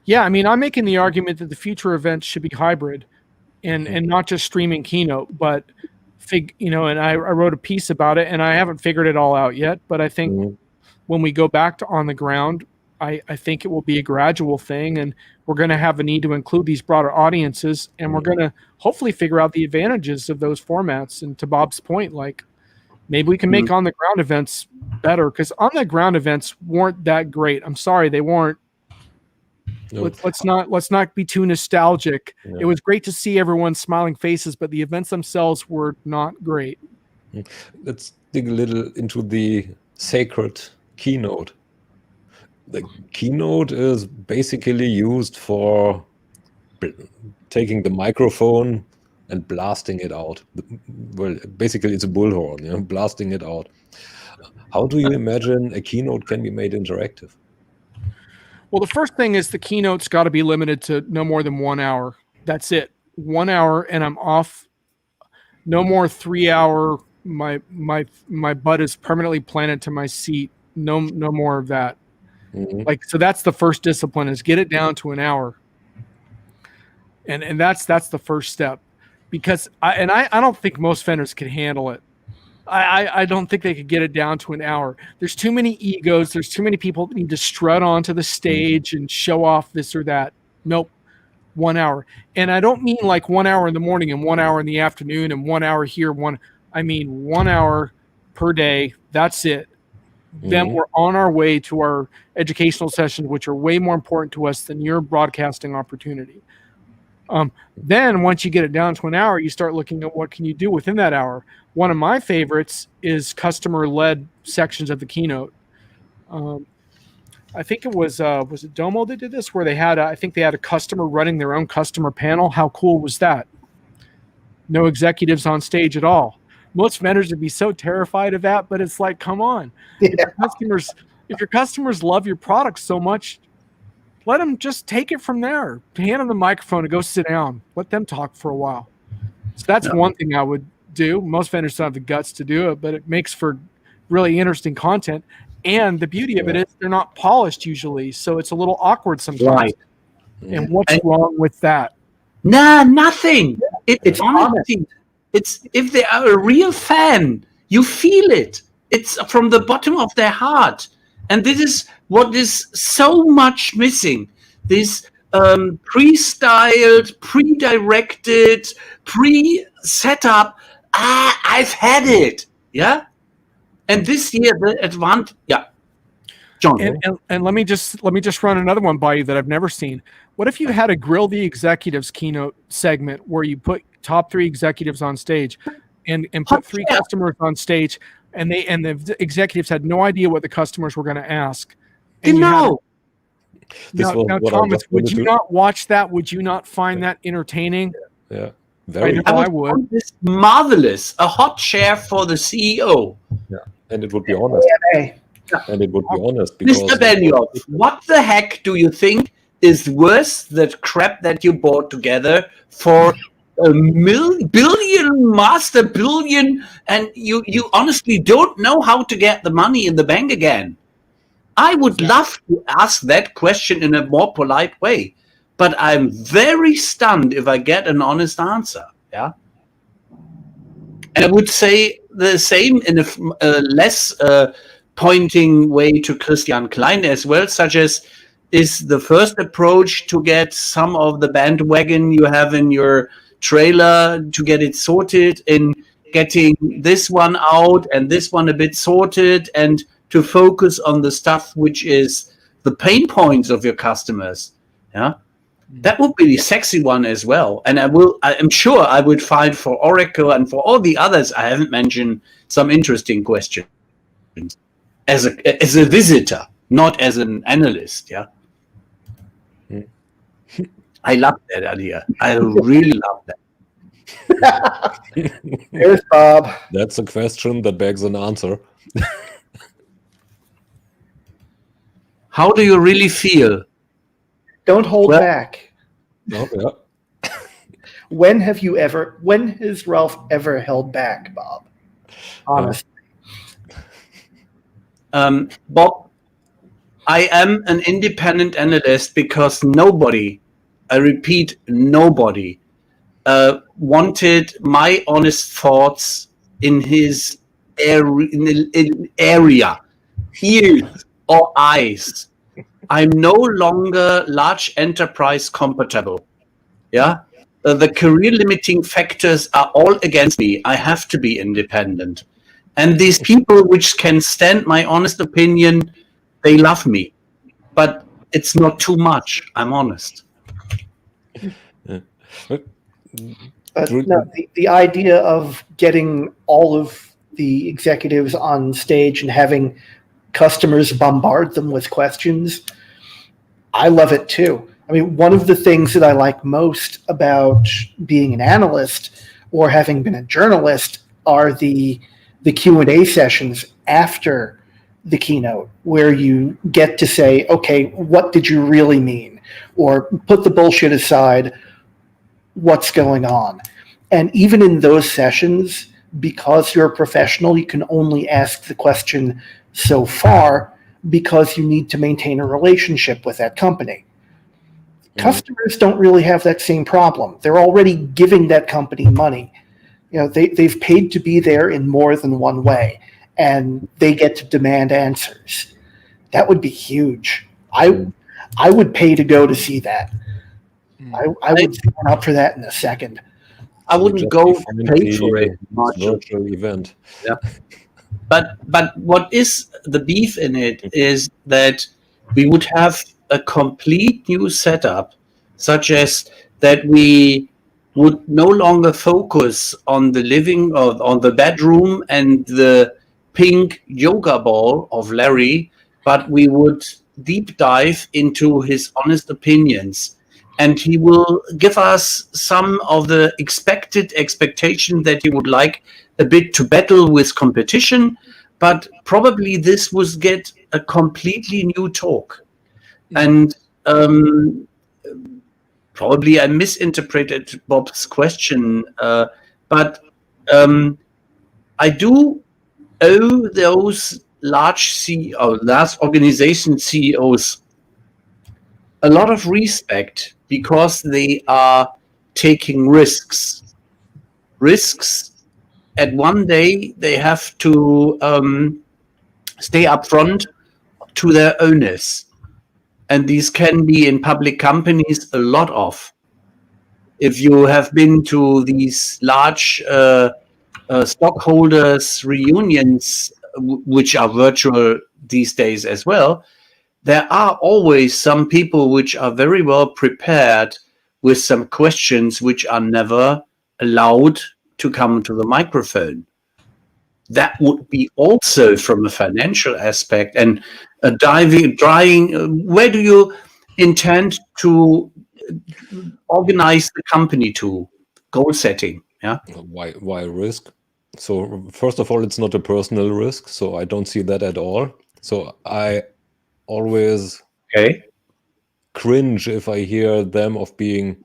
Yeah, I mean, I'm making the argument that the future events should be hybrid and not just streaming keynote, but and I wrote a piece about it and I haven't figured it all out yet, but I think when we go back to on the ground, I think it will be a gradual thing and we're going to have a need to include these broader audiences and we're going to hopefully figure out the advantages of those formats. And to Bob's point, like maybe we can make on the ground events better because on the ground events weren't that great. I'm sorry, they weren't. No. Let's not be too nostalgic. Yeah. It was great to see everyone's smiling faces, but the events themselves were not great. Let's dig a little into the sacred keynote. The keynote is basically used for taking the microphone and blasting it out. Well, basically it's a bullhorn, blasting it out. How do you imagine a keynote can be made interactive? Well, the first thing is the keynote's got to be limited to no more than 1 hour. That's it. 1 hour and I'm off. No more 3 hour. My butt is permanently planted to my seat. No more of that. So that's the first discipline is get it down to an hour. And that's the first step because I don't think most vendors can handle it. I don't think they could get it down to an hour. There's too many egos. There's too many people that need to strut onto the stage and show off this or that. Nope. 1 hour. And I don't mean like 1 hour in the morning and 1 hour in the afternoon and 1 hour here. I mean 1 hour per day. That's it. Then we're on our way to our educational sessions, which are way more important to us than your broadcasting opportunity. Then once you get it down to an hour, you start looking at what can you do within that hour. One of my favorites is customer-led sections of the keynote. I think it was it Domo that did this, where they had I think they had a customer running their own customer panel. How cool was that? No executives on stage at all. Most vendors would be so terrified of that, but it's like, come on. Yeah. If your customers love your product so much, let them just take it from there. Hand them the microphone and go sit down. Let them talk for a while. So that's one thing I would do. Most vendors don't have the guts to do it, but it makes for really interesting content. And the beauty of it is they're not polished usually, so it's a little awkward sometimes. Right. And what's wrong with that? Nah, nothing. It's honesty. It's if they are a real fan, you feel it. It's from the bottom of their heart. And this is what is so much missing. This pre-styled, pre-directed, pre-set up. I've had it. Yeah. And this year the advantage. Yeah. John. And let me just run another one by you that I've never seen. What if you had a Grill the Executives keynote segment where you put top 3 executives on stage and put 3 customers on stage and the executives had no idea what the customers were going to ask. And now, Thomas, would you not watch that? Would you not find that entertaining? Yeah, very. I would. This marvelous. A hot chair for the CEO. Yeah, and it would be honest. And it would be honest. Because Mr. Benioff, what the heck do you think is worse that crap that you bought together for a master billion, and you honestly don't know how to get the money in the bank again? I would love to ask that question in a more polite way, but I'm very stunned if I get an honest answer. Yeah, and I would say the same in a less pointing way to Christian Klein as well, such as is the first approach to get some of the bandwagon you have in your trailer to get it sorted, in getting this one out and this one a bit sorted, and to focus on the stuff which is the pain points of your customers. Yeah, that would be the sexy one as well. And I'm sure I would find for Oracle and for all the others I haven't mentioned some interesting questions as a visitor, not as an analyst. Yeah. I love that idea. I really love that. Here's Bob. That's a question that begs an answer. How do you really feel? Don't hold back. Oh, yeah. When has Ralph ever held back, Bob? Honestly. Bob, I am an independent analyst because nobody, I repeat, nobody wanted my honest thoughts in his area, ears or eyes. I'm no longer large enterprise compatible. Yeah. The career limiting factors are all against me. I have to be independent. And these people which can stand my honest opinion, they love me. But it's not too much, I'm honest. No, the idea of getting all of the executives on stage and having customers bombard them with questions, I love it too. I mean, one of the things that I like most about being an analyst or having been a journalist are the Q&A sessions after the keynote, where you get to say, okay, what did you really mean? Or put the bullshit aside, what's going on? And even in those sessions, because you're a professional, you can only ask the question so far because you need to maintain a relationship with that company. Customers don't really have that same problem. They're already giving that company money. You know, they've paid to be there in more than one way, and they get to demand answers. That would be huge. I would pay to go to see that. I would sign up for that in a second. I wouldn't go pay for it much. Virtual event. Yeah. But what is the beef in it is that we would have a complete new setup, such as that we would no longer focus on the living or on the bedroom and the pink yoga ball of Larry, but we would deep dive into his honest opinions. And he will give us some of the expectation that he would like a bit to battle with competition, but probably this would get a completely new talk. And probably I misinterpreted Bob's question, but I do owe those large organization CEOs a lot of respect because they are taking risks. And one day they have to stay up front to their owners. And these can be in public companies a lot of. If you have been to these large stockholders reunions, which are virtual these days as well, there are always some people which are very well prepared with some questions which are never allowed to come to the microphone. That would be also from a financial aspect and where do you intend to organize the company to? Goal setting, yeah? Why risk? So first of all, it's not a personal risk, so I don't see that at all. So I always cringe if I hear them of being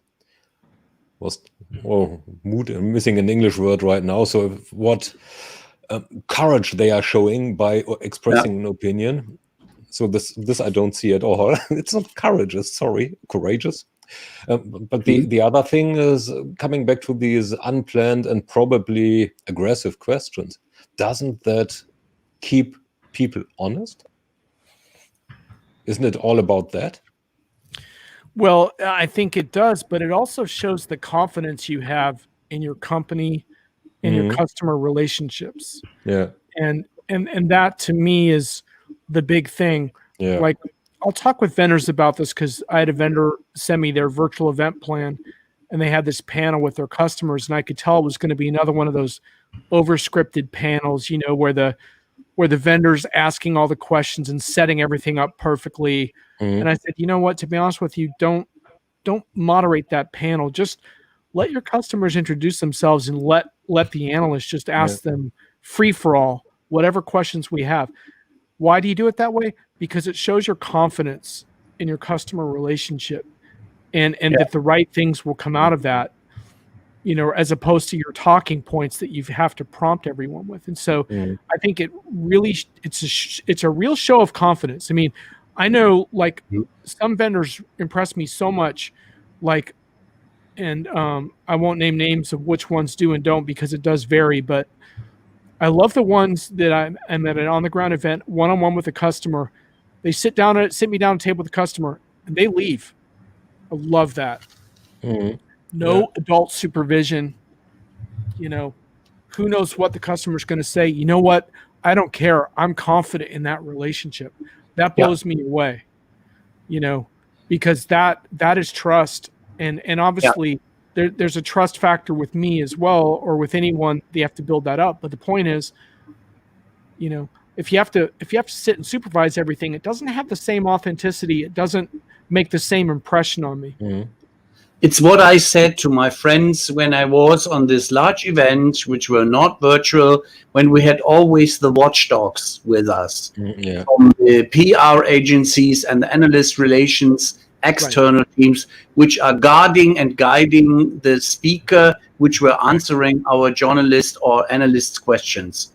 I'm missing an English word right now. So what courage they are showing by expressing an opinion. So this I don't see at all. It's not courageous, courageous. But the other thing is coming back to these unplanned and probably aggressive questions. Doesn't that keep people honest? Isn't it all about that? Well, I think it does, but it also shows the confidence you have in your company and your customer relationships. Yeah. And that to me is the big thing. Yeah. Like I'll talk with vendors about this because I had a vendor send me their virtual event plan and they had this panel with their customers and I could tell it was going to be another one of those over-scripted panels, you know, where the vendor's asking all the questions and setting everything up perfectly. And I said, you know what, to be honest with you, don't moderate that panel. Just let your customers introduce themselves and let the analyst just ask them free for all, whatever questions we have. Why do you do it that way? Because it shows your confidence in your customer relationship and that the right things will come out of that. as opposed to your talking points that you have to prompt everyone with. And so I think it really, it's a real show of confidence. I mean, I know like some vendors impress me so much, like, and I won't name names of which ones do and don't because it does vary, but I love the ones that I'm at an on the ground event, one-on-one with a customer. They sit me down at a table with the customer and they leave. I love that. No adult supervision. Who knows what the customer's going to say? You know what? I don't care. I'm confident in that relationship. That blows me away, because that is trust. And obviously there's a trust factor with me as well, or with anyone. They have to build that up. But the point is, if you have to sit and supervise everything, it doesn't have the same authenticity. It doesn't make the same impression on me. It's what I said to my friends when I was on this large event, which were not virtual, when we had always the watchdogs with us from the PR agencies and the analyst relations, external teams, which are guarding and guiding the speaker, which were answering our journalist or analyst questions.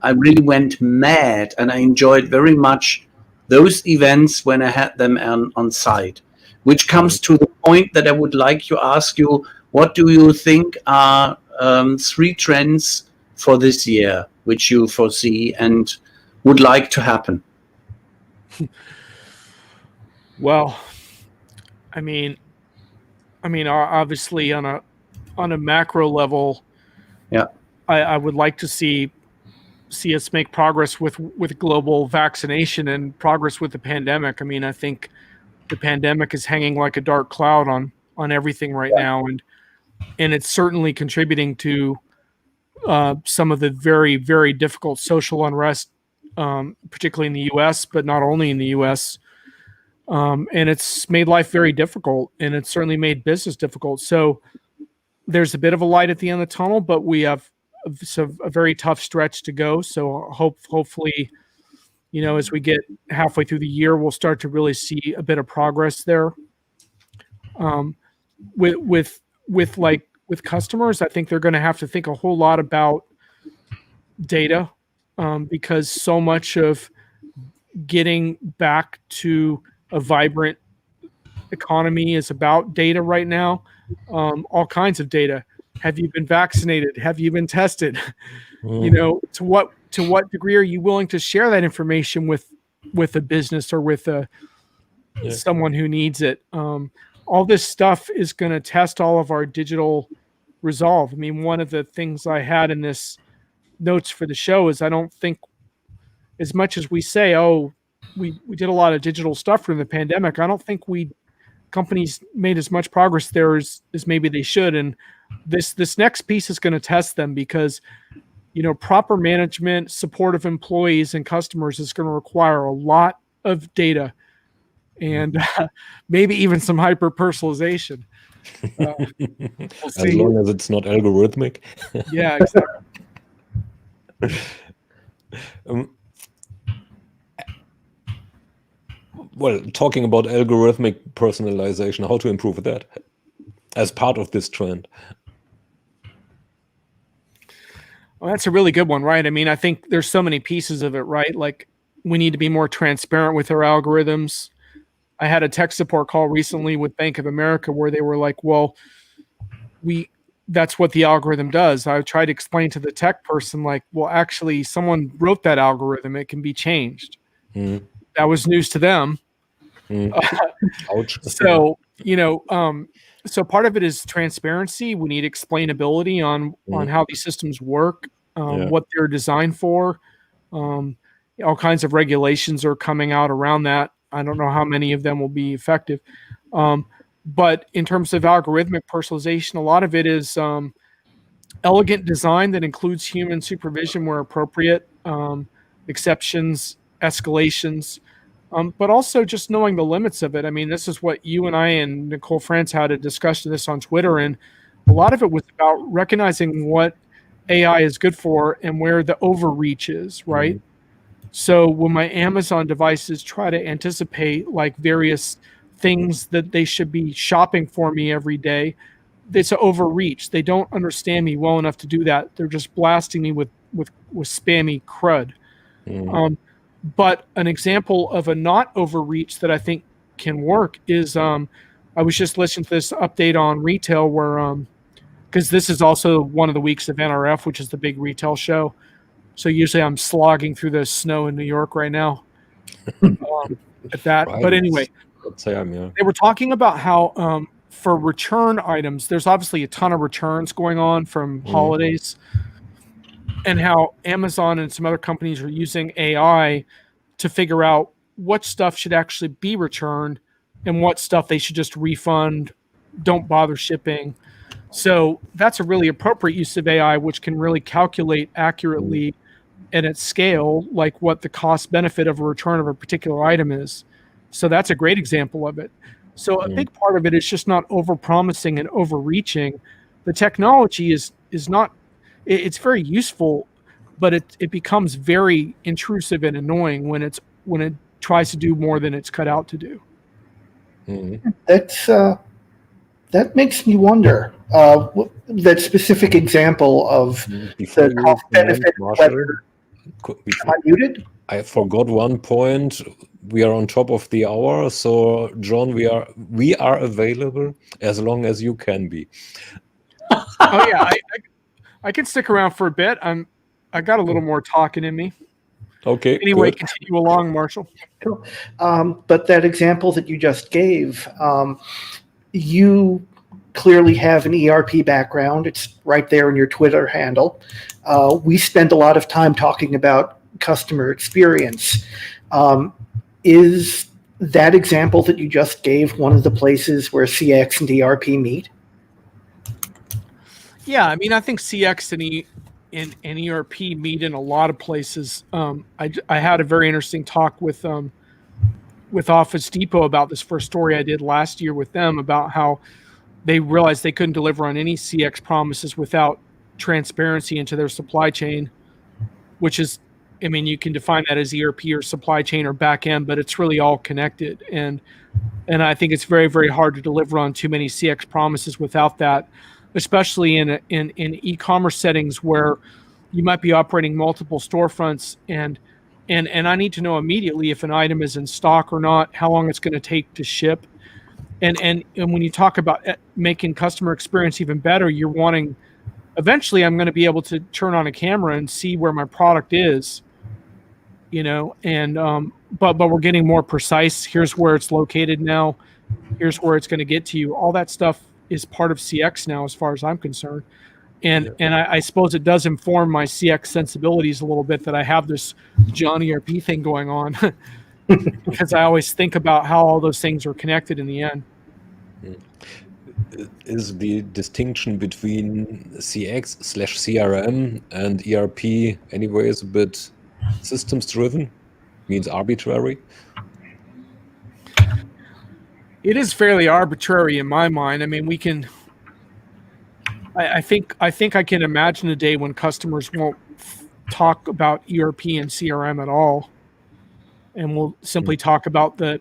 I really went mad, and I enjoyed very much those events when I had them on site. Which comes to the point that I would like to ask you, what do you think are 3 trends for this year, which you foresee and would like to happen? Well, I mean, obviously on a macro level, I would like to see us make progress with global vaccination and progress with the pandemic. I mean, I think the pandemic is hanging like a dark cloud on everything right now, and it's certainly contributing to some of the very, very difficult social unrest, particularly in the U.S., but not only in the U.S. And it's made life very difficult, and it's certainly made business difficult. So there's a bit of a light at the end of the tunnel, but we have a very tough stretch to go. So hopefully, as we get halfway through the year, we'll start to really see a bit of progress there. With customers, I think they're going to have to think a whole lot about data, because so much of getting back to a vibrant economy is about data right now. All kinds of data. Have you been vaccinated? Have you been tested? To what degree are you willing to share that information with a business or with someone who needs it? All this stuff is going to test all of our digital resolve. I mean, one of the things I had in this notes for the show is I don't think, as much as we say, we did a lot of digital stuff during the pandemic, I don't think companies made as much progress there as maybe they should. And this next piece is going to test them, because proper management, support of employees and customers is going to require a lot of data, and maybe even some hyper personalization. We'll as long as it's not algorithmic. Yeah, exactly. Well, talking about algorithmic personalization, how to improve that as part of this trend? Well, that's a really good one, right? I mean, I think there's so many pieces of it, right? Like, we need to be more transparent with our algorithms. I had a tech support call recently with Bank of America where they were like, well, that's what the algorithm does. I tried to explain to the tech person, like, well, actually, someone wrote that algorithm. It can be changed. That was news to them. Ouch. So, so part of it is transparency. We need explainability on how these systems work, what they're designed for. All kinds of regulations are coming out around that. I don't know how many of them will be effective. But in terms of algorithmic personalization, a lot of it is elegant design that includes human supervision where appropriate, exceptions, escalations, but also just knowing the limits of it. I mean, this is what you and I and Nicole France had a discussion this on Twitter, and a lot of it was about recognizing what AI is good for and where the overreach is, right? So when my Amazon devices try to anticipate like various things that they should be shopping for me every day, it's an overreach. They don't understand me well enough to do that. They're just blasting me with spammy crud. But an example of a not overreach that I think can work is I was just listening to this update on retail where because this is also one of the weeks of NRF, which is the big retail show. So usually I'm slogging through the snow in New York right now at that. Right. But anyway, they were talking about how for return items, there's obviously a ton of returns going on from holidays, and how Amazon and some other companies are using AI to figure out what stuff should actually be returned and what stuff they should just refund, don't bother shipping. So that's a really appropriate use of AI, which can really calculate accurately and at scale, like what the cost benefit of a return of a particular item is. So that's a great example of it. So a big part of it is just not over-promising and overreaching. The technology is not, it's very useful, but it becomes very intrusive and annoying when it tries to do more than it's cut out to do. That makes me wonder. That specific example of Before the cost benefit, whether am I muted? I forgot one point. We are on top of the hour, so Jon, we are available as long as you can be. Oh yeah, I can stick around for a bit. I got a little more talking in me. Okay. Anyway, good. continue along, Marshall. Cool. But that example that you just gave, you clearly have an ERP background. It's right there in your Twitter handle. We spend a lot of time talking about customer experience. Is that example that you just gave one of the places where CX and ERP meet? Yeah, I mean, I think CX and ERP meet in a lot of places. I had a very interesting talk with Office Depot about this first story I did last year with them about how they realized they couldn't deliver on any CX promises without transparency into their supply chain, which is, I mean, you can define that as ERP or supply chain or back end, but it's really all connected. And I think it's very, very hard to deliver on too many CX promises without that, especially in e-commerce settings where you might be operating multiple storefronts and I need to know immediately if an item is in stock or not, how long it's going to take to ship. And when you talk about making customer experience even better, you're wanting, eventually I'm going to be able to turn on a camera and see where my product is, and but we're getting more precise. Here's where it's located now. Here's where it's going to get to you. All that stuff is part of CX now, as far as I'm concerned. And I suppose it does inform my CX sensibilities a little bit that I have this Jon ERP thing going on because I always think about how all those things are connected in the end. Is the distinction between CX/CRM and ERP anyways a bit systems driven? Means arbitrary? It is fairly arbitrary in my mind. I mean, I think I can imagine a day when customers won't talk about ERP and CRM at all, and will simply talk about the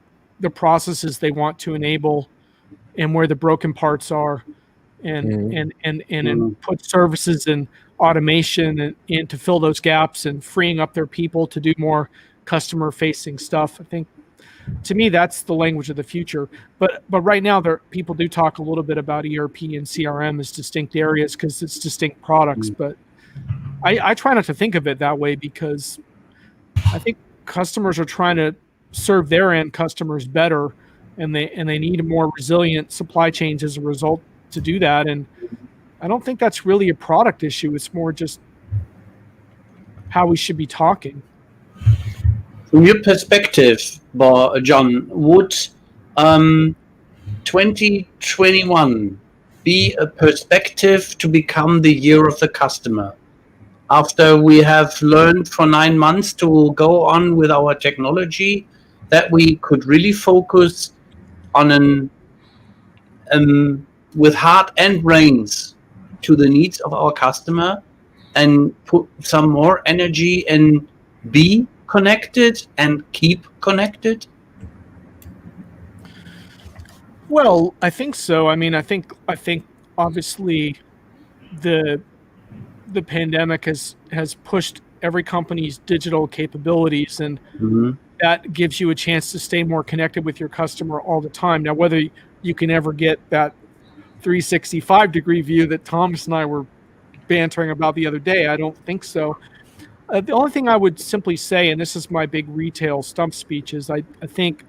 processes they want to enable and where the broken parts are, and put services and automation and to fill those gaps and freeing up their people to do more customer facing stuff. I think, to me, that's the language of the future. But right now, people do talk a little bit about ERP and CRM as distinct areas because it's distinct products. But I try not to think of it that way because I think customers are trying to serve their end customers better, and they need more resilient supply chains as a result to do that. And I don't think that's really a product issue. It's more just how we should be talking. From your perspective, Jon, would 2021 be a perspective to become the year of the customer? After we have learned for 9 months to go on with our technology, that we could really focus on with heart and brains to the needs of our customer and put some more energy and be connected and keep connected? Well, I think so. I mean, I think obviously the pandemic has pushed every company's digital capabilities, and that gives you a chance to stay more connected with your customer all the time. Now, whether you can ever get that 365-degree view that Thomas and I were bantering about the other day, I don't think so. The only thing I would simply say, and this is my big retail stump speech, is I think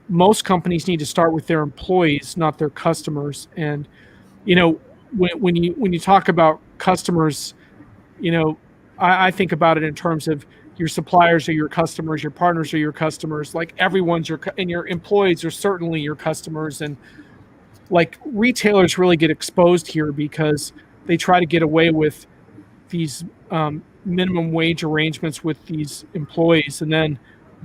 most companies need to start with their employees, not their customers. And when you talk about customers, I think about it in terms of your suppliers are your customers, your partners are your customers, like everyone's and your employees are certainly your customers. And like retailers really get exposed here because they try to get away with these minimum wage arrangements with these employees, and then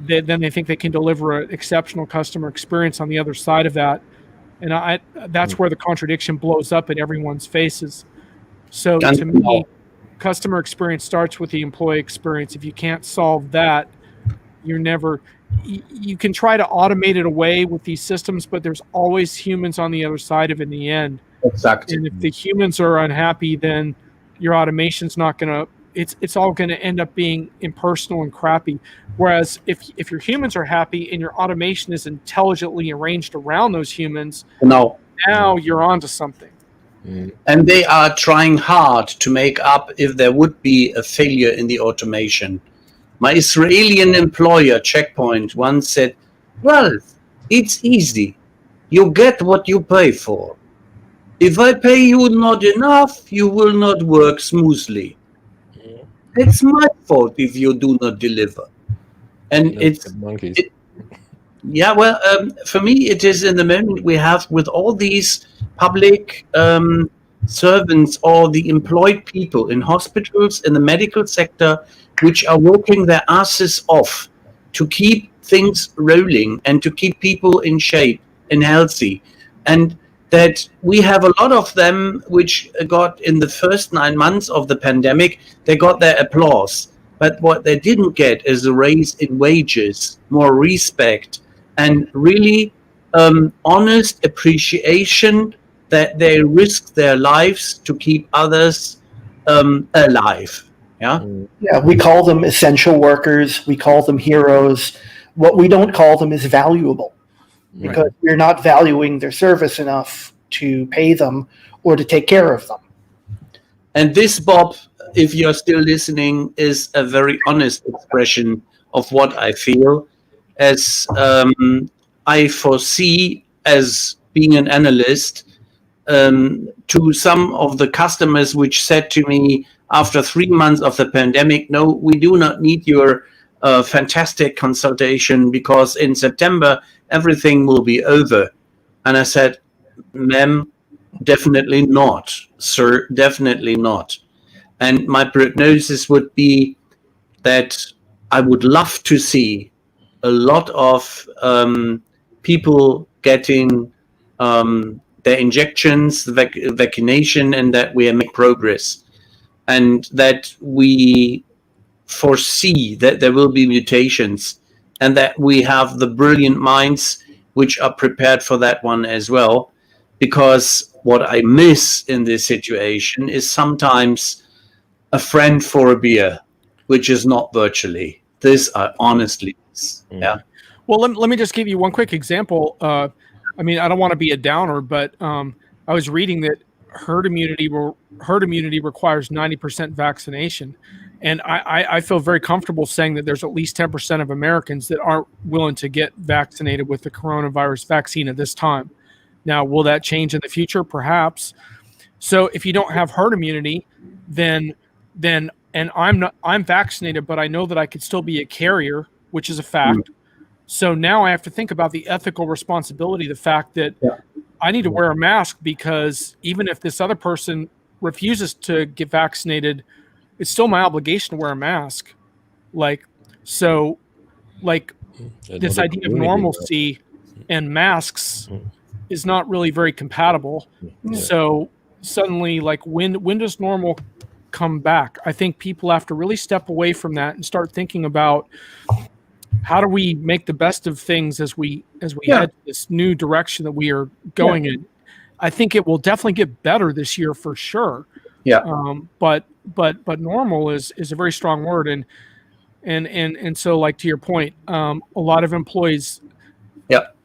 they think they can deliver an exceptional customer experience on the other side of that. And that's where the contradiction blows up in everyone's faces. So to me, customer experience starts with the employee experience. If you can't solve that, you can try to automate it away with these systems, but there's always humans on the other side of it in the end. Exactly. And if the humans are unhappy, then your automation's not going to, it's all going to end up being impersonal and crappy. Whereas if your humans are happy and your automation is intelligently arranged around those humans, now you're onto something. And they are trying hard to make up if there would be a failure in the automation. My Israeli employer, Checkpoint, once said, well, it's easy. You get what you pay for. If I pay you not enough, you will not work smoothly. It's my fault if you do not deliver. And for me, it is in the moment we have with all these public servants or the employed people in hospitals, in the medical sector, which are working their asses off to keep things rolling and to keep people in shape and healthy. And that we have a lot of them which got in the first 9 months of the pandemic, they got their applause. But what they didn't get is a raise in wages, more respect, and really honest appreciation that they risk their lives to keep others alive. Yeah, we call them essential workers. We call them heroes. What we don't call them is valuable, because we're not valuing their service enough to pay them or to take care of them. And this, Bob, if you're still listening, is a very honest expression of what I feel, as I foresee as being an analyst, to some of the customers which said to me after 3 months of the pandemic, no, we do not need your fantastic consultation because in September everything will be over. And I said, ma'am, definitely not, sir, definitely not. And my prognosis would be that I would love to see a lot of people getting their injections, vaccination, and that we make progress. And that we foresee that there will be mutations and that we have the brilliant minds which are prepared for that one as well. Because what I miss in this situation is sometimes a friend for a beer, which is not virtually. This I honestly miss. Yeah. Well, let me just give you one quick example. I mean, I don't want to be a downer, but I was reading that herd immunity requires 90% vaccination. And I feel very comfortable saying that there's at least 10% of Americans that aren't willing to get vaccinated with the coronavirus vaccine at this time. Now, will that change in the future? Perhaps. So if you don't have herd immunity, then and I'm vaccinated, but I know that I could still be a carrier, which is a fact. So now I have to think about the ethical responsibility, the fact that I need to wear a mask, because even if this other person refuses to get vaccinated, it's still my obligation to wear a mask. This idea of normalcy and masks is not really very compatible. So suddenly, when does normal come back? I think people have to really step away from that and start thinking about how do we make the best of things as we head this new direction that we are going in. I think it will definitely get better this year for sure. Yeah. But normal is a very strong word, and so, like, to your point, a lot of employees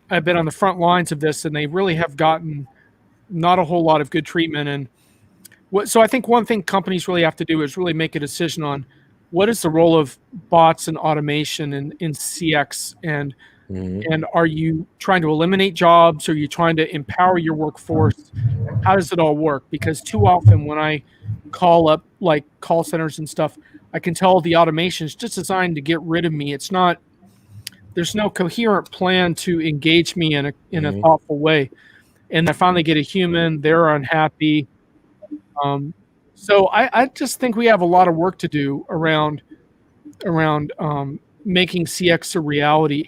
have been on the front lines of this, and they really have gotten not a whole lot of good treatment. And so I think one thing companies really have to do is really make a decision on what is the role of bots and automation in CX, and are you trying to eliminate jobs? Are you trying to empower your workforce? How does it all work? Because too often when I call up like call centers and stuff, I can tell the automation is just designed to get rid of me. It's not. There's no coherent plan to engage me in a thoughtful way. And I finally get a human. They're unhappy. So I just think we have a lot of work to do around making CX a reality,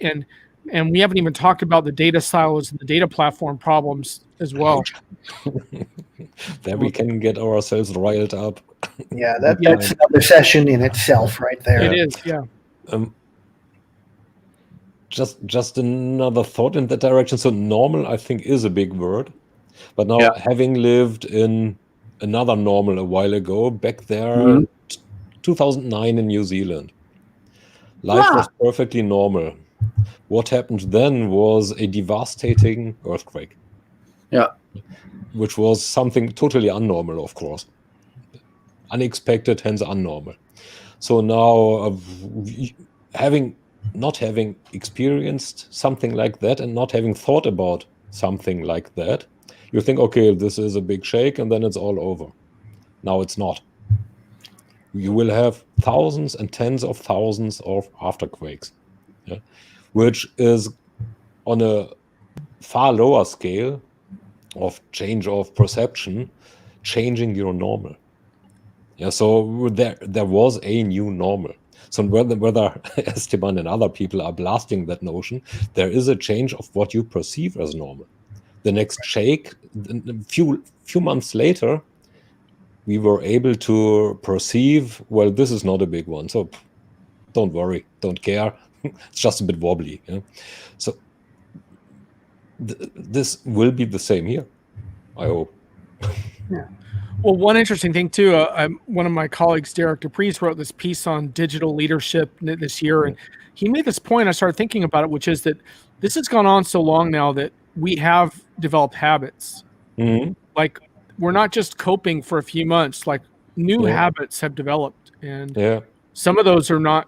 and we haven't even talked about the data silos and the data platform problems as well. There we can get ourselves riled up. Yeah, that's another session in itself right there. It is, yeah. Just another thought in that direction. So normal, I think, is a big word. But now, having lived in another normal a while ago, back there, 2009 in New Zealand, life was perfectly normal. What happened then was a devastating earthquake. Yeah. Which was something totally unnormal, of course. Unexpected, hence unnormal. So now, not having experienced something like that and not having thought about something like that, you think, okay, this is a big shake and then it's all over. Now it's not. You will have thousands and tens of thousands of afterquakes, which is on a far lower scale of change of perception, changing your normal. So there was a new normal. So whether Esteban and other people are blasting that notion, there is a change of what you perceive as normal. The next shake, a few months later, we were able to perceive, well, this is not a big one, so don't worry, don't care. It's just a bit wobbly. So this will be the same here, I hope. Yeah. Well, one interesting thing too, one of my colleagues, Derek DePries, wrote this piece on digital leadership this year, and he made this point. I started thinking about it, which is that this has gone on so long now that we have developed habits. Like, we're not just coping for a few months. Like, new habits have developed, and some of those are not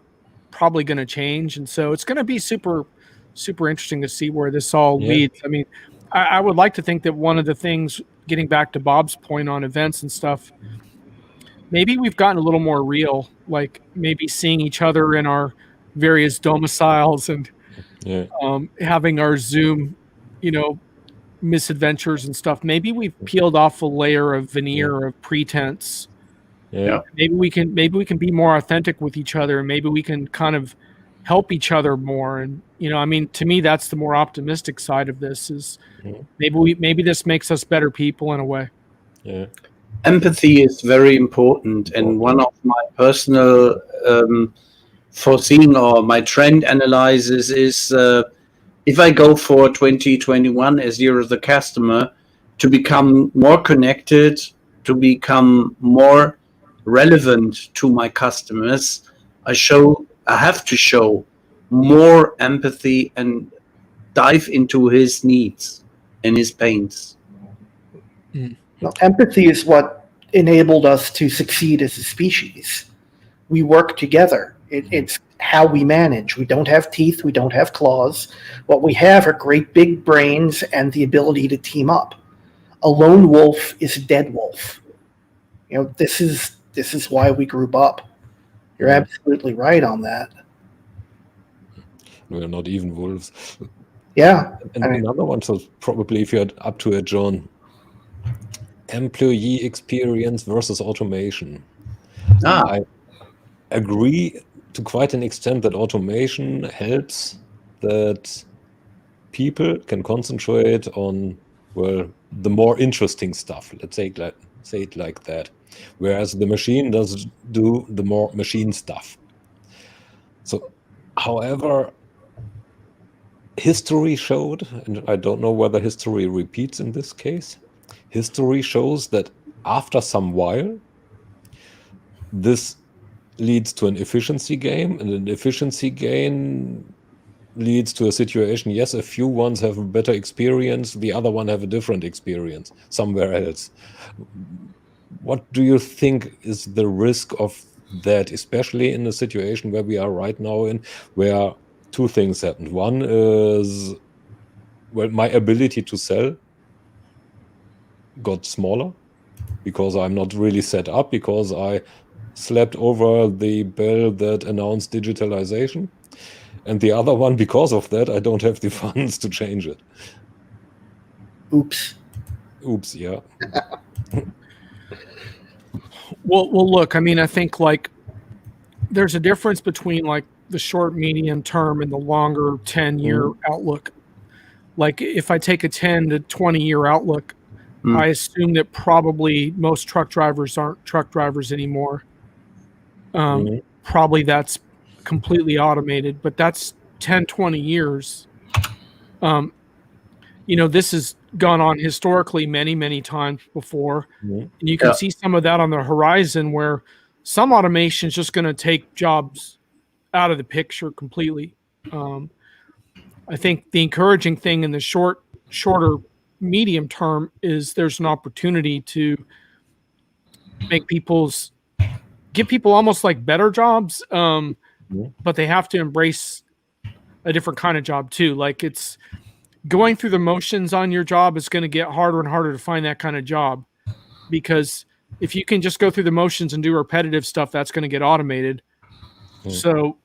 probably going to change. And so it's going to be super, super interesting to see where this all leads. I mean, I would like to think that one of the things, getting back to Bob's point on events and stuff, maybe we've gotten a little more real, like maybe seeing each other in our various domiciles and having our Zoom, misadventures and stuff. Maybe we've peeled off a layer of veneer of pretense. Maybe we can be more authentic with each other, and maybe we can kind of help each other more. And I mean, to me, that's the more optimistic side of this. Is maybe this makes us better people in a way. Empathy is very important, and one of my personal foreseeing or my trend analysis is if I go for 2021 as year of the customer, to become more connected, to become more relevant to my customers, I have to show more empathy and dive into his needs and his pains. Well, empathy is what enabled us to succeed as a species. We work together. It's how we manage. We don't have teeth. We don't have claws. What we have are great big brains and the ability to team up. A lone wolf is a dead wolf. This is why we group up. You're absolutely right on that. We're not even wolves. Yeah. And another one, so probably if you're up to it, John, employee experience versus automation. I agree to quite an extent that automation helps that people can concentrate on, well, the more interesting stuff. Let's say it like that. Whereas the machine does do the more machine stuff. So, however, history showed, and I don't know whether history repeats in this case, history shows that after some while, this leads to an efficiency gain, and an efficiency gain leads to a situation, yes, a few ones have a better experience, the other one have a different experience somewhere else. What do you think is the risk of that, especially in the situation where we are right now in, where two things happened? One is, well, my ability to sell got smaller because I'm not really set up, because I slept over the bell that announced digitalization. And the other one, because of that, I don't have the funds to change it. Oops. Oops, yeah. Well, look, I mean, I think like there's a difference between like the short, medium term and the longer 10-year outlook. Like if I take a 10 to 20-year outlook, I assume that probably most truck drivers aren't truck drivers anymore. Probably that's completely automated, but that's 10, 20 years. This has gone on historically many, many times before. And you can see some of that on the horizon where some automation is just going to take jobs out of the picture completely. I think the encouraging thing in the shorter, medium term is there's an opportunity to give people almost like better jobs, but they have to embrace a different kind of job too. Like it's going through the motions on your job is going to get harder and harder to find that kind of job, because if you can just go through the motions and do repetitive stuff, that's going to get automated. So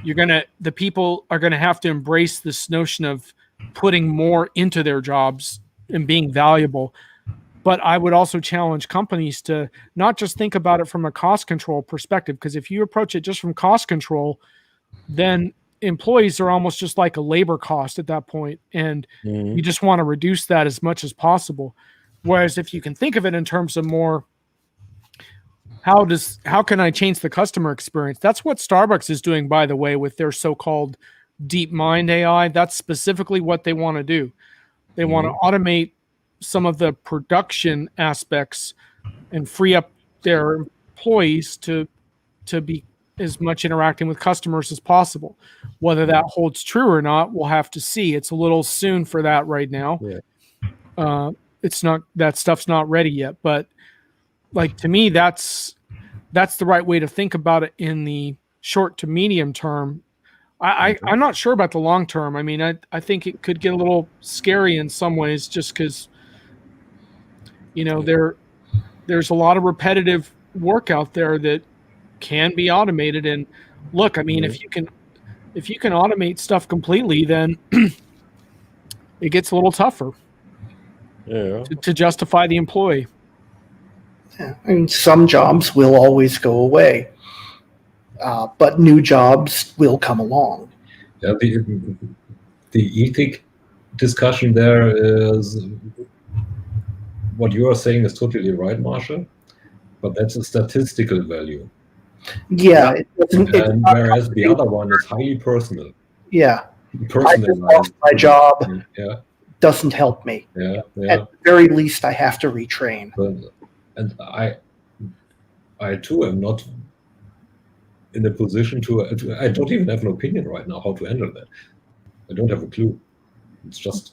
the people are going to have to embrace this notion of putting more into their jobs and being valuable. But I would also challenge companies to not just think about it from a cost control perspective, because if you approach it just from cost control, then employees are almost just like a labor cost at that point, and you just want to reduce that as much as possible. Whereas if you can think of it in terms of more, how can I change the customer experience? That's what Starbucks is doing, by the way, with their so-called DeepMind AI. That's specifically what they want to do. They want to automate some of the production aspects and free up their employees to be as much interacting with customers as possible. Whether that holds true or not, we'll have to see. It's a little soon for that right now. It's not, that stuff's not ready yet, but like to me, that's the right way to think about it in the short to medium term. I'm not sure about the long term. I mean, I think it could get a little scary in some ways, just because there's a lot of repetitive work out there that can be automated. And look, I mean, if you can automate stuff completely, then it gets a little tougher to justify the employee. Yeah. I mean, some jobs will always go away, but new jobs will come along. Yeah, the ethic discussion there is, what you are saying is totally right, Marshall, but that's a statistical value. Yeah. Whereas the other one is highly personal. Yeah. Personalized. I just lost my job. Yeah. Doesn't help me. Yeah. At the very least, I have to retrain. And I too am not in a position to. I don't even have an opinion right now how to handle that. I don't have a clue. It's just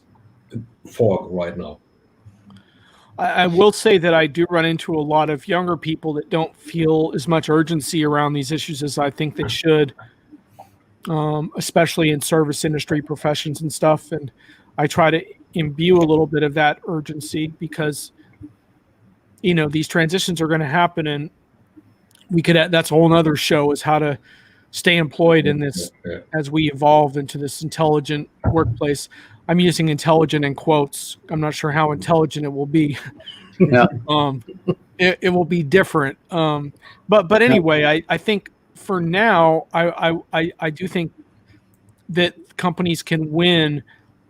fog right now. I will say that I do run into a lot of younger people that don't feel as much urgency around these issues as I think they should, especially in service industry professions and stuff. And I try to imbue a little bit of that urgency, because these transitions are going to happen, and that's a whole nother show, is how to stay employed in this as we evolve into this intelligent workplace. I'm using intelligent in quotes. I'm not sure how intelligent it will be. Yeah. It will be different. But anyway, I think for now, I do think that companies can win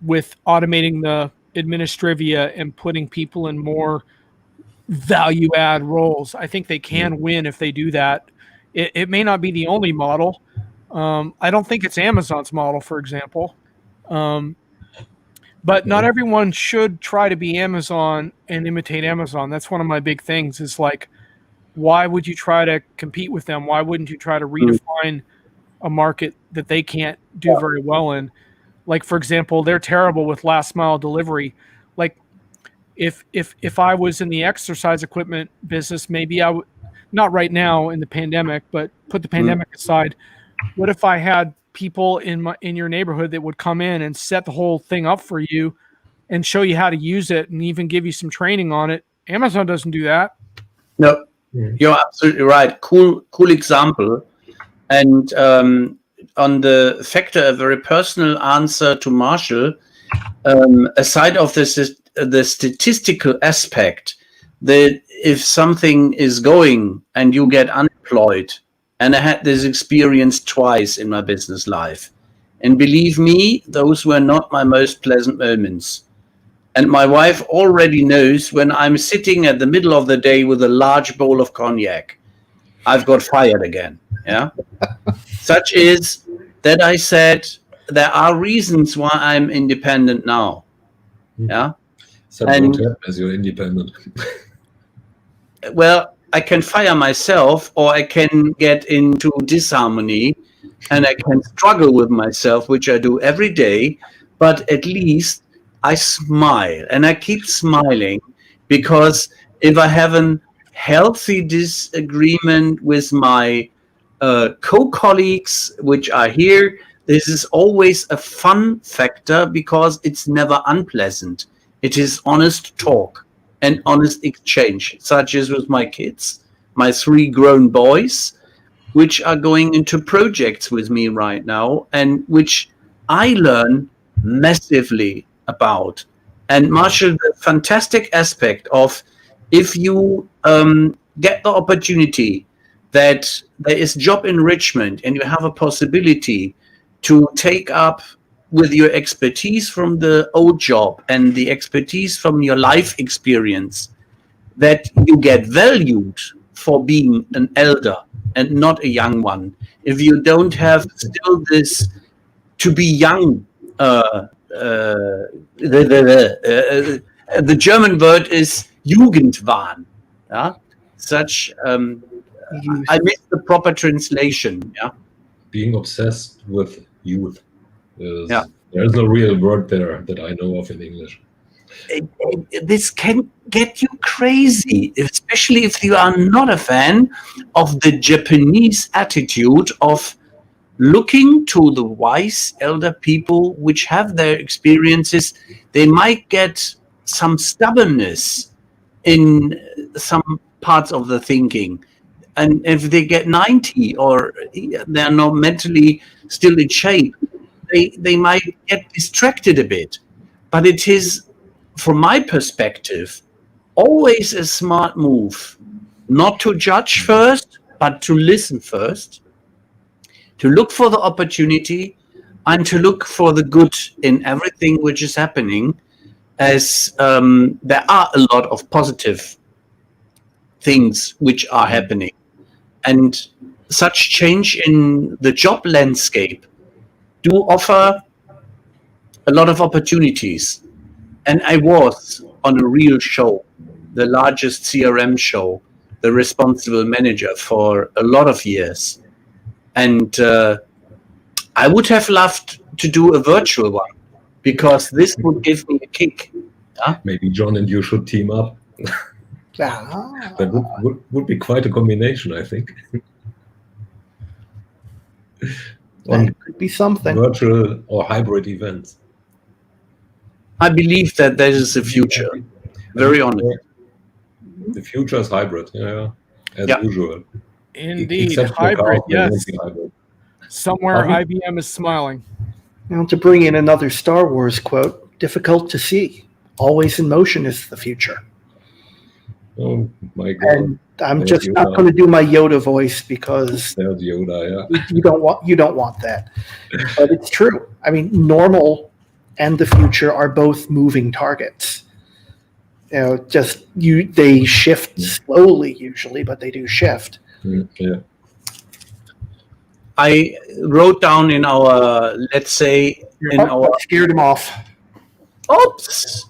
with automating the administrivia and putting people in more value add roles. I think they can win if they do that. It may not be the only model. I don't think it's Amazon's model, for example. But not everyone should try to be Amazon and imitate Amazon. That's one of my big things is like, why would you try to compete with them? Why wouldn't you try to redefine a market that they can't do very well in? Like, for example, they're terrible with last mile delivery. Like, if I was in the exercise equipment business, maybe I would, not right now in the pandemic, but put the pandemic aside. What if I had people in your neighborhood that would come in and set the whole thing up for you and show you how to use it and even give you some training on it? Amazon doesn't do that. No, you're absolutely right. Cool example. And on the factor, a very personal answer to Marshall, aside of this, the statistical aspect, that if something is going and you get unemployed, and I had this experience twice in my business life, and believe me, those were not my most pleasant moments. And my wife already knows when I'm sitting at the middle of the day with a large bowl of cognac, I've got fired again. Yeah. Such is that I said there are reasons why I'm independent now. Yeah. So what happens? You're independent. Well, I can fire myself, or I can get into disharmony, and I can struggle with myself, which I do every day. But at least I smile, and I keep smiling, because if I have a healthy disagreement with my co-colleagues, which are here, this is always a fun factor because it's never unpleasant. It is honest talk and honest exchange, such as with my kids, my 3 grown boys, which are going into projects with me right now, and which I learn massively about. And Marshall, the fantastic aspect of, if you get the opportunity that there is job enrichment and you have a possibility to take up with your expertise from the old job and the expertise from your life experience, that you get valued for being an elder and not a young one. If you don't have still this to be young, the German word is Jugendwahn. Yeah? Such, I missed the proper translation. Yeah, being obsessed with youth. There's no real word there that I know of in English. This can get you crazy, especially if you are not a fan of the Japanese attitude of looking to the wise elder people which have their experiences. They might get some stubbornness in some parts of the thinking. And if they get 90 or they're not mentally still in shape, they might get distracted a bit. But it is, from my perspective, always a smart move not to judge first, but to listen first, to look for the opportunity, and to look for the good in everything which is happening, as there are a lot of positive things which are happening. And such change in the job landscape do offer a lot of opportunities. And I was on a real show, the largest CRM show, the responsible manager for a lot of years. And I would have loved to do a virtual one, because this would give me a kick. Yeah? Maybe Jon and you should team up. That would be quite a combination, I think. That could be something. Virtual or hybrid events. I believe that there is a future. Very honest. The future is hybrid, as usual. Indeed, hybrid, yes. Hybrid. Somewhere IBM is smiling. Now, to bring in another Star Wars quote, difficult to see. Always in motion is the future. Oh my God! And I'm just not going to do my Yoda voice, because there's Yoda. Yeah, you don't want that. But it's true. I mean, normal and the future are both moving targets. They shift slowly usually, but they do shift. Yeah. I wrote down in our, let's say, I scared him off. Oops,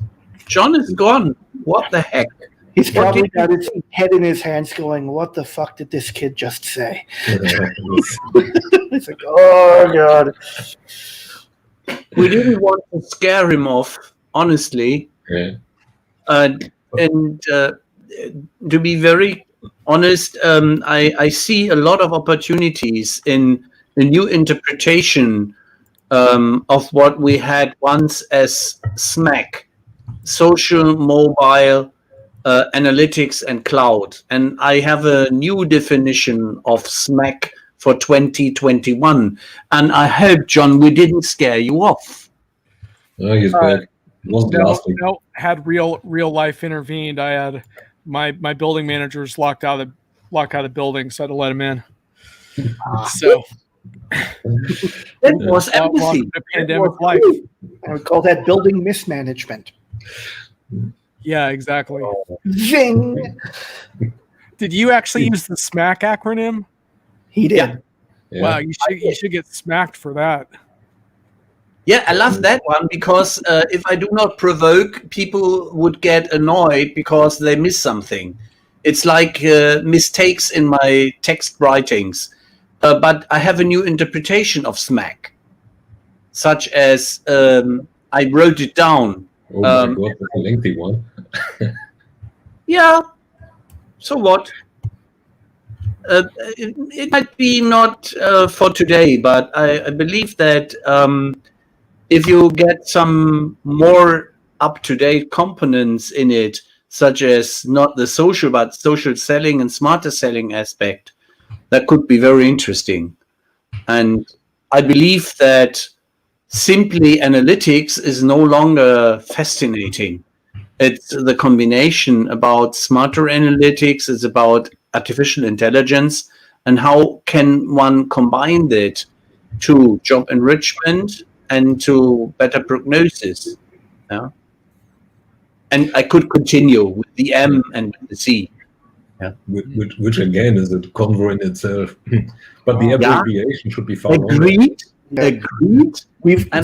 Jon is gone. What the heck? He's probably got his head in his hands going, what the fuck did this kid just say? It's like, oh, God. We didn't want to scare him off, honestly. Yeah. And to be very honest, I see a lot of opportunities in the new interpretation of what we had once as SMAC, social, mobile, analytics, and cloud. And I have a new definition of SMAC for 2021. And I hope, Jon, we didn't scare you off. Oh, he's back. It wasn't last week. No, had real life intervened. I had my building managers locked out of the building, so I had to let him in. So It was empathy. The pandemic life. I would call that building mismanagement. Yeah, exactly. Zing! Did you actually use the SMAC acronym? He did. Yeah. Wow, you should get smacked for that. Yeah, I love that one because if I do not provoke, people would get annoyed because they miss something. It's like mistakes in my text writings. But I have a new interpretation of SMAC, such as I wrote it down. Oh my God, that's a lengthy one. Yeah, so what? It might be not for today, but I believe that if you get some more up-to-date components in it, such as not the social, but social selling and smarter selling aspect, that could be very interesting. And I believe that simply analytics is no longer fascinating. It's the combination about smarter analytics, it's about artificial intelligence, and how can one combine that to job enrichment and to better prognosis. Yeah. And I could continue with the M and the C. Yeah. Which again is a convo in itself. But the abbreviation should be found. Agreed. It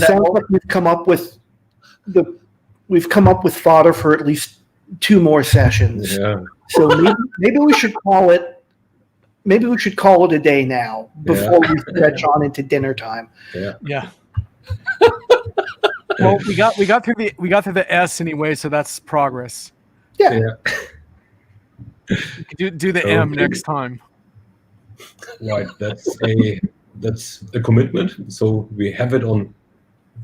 sounds like we've come up with fodder for at least 2 more sessions. Yeah. So maybe we should call it. Maybe we should call it a day now before we stretch on into dinner time. Yeah. Well, we got through the S anyway, so that's progress. Yeah. We could do the M next time. Right. That's a commitment. So we have it on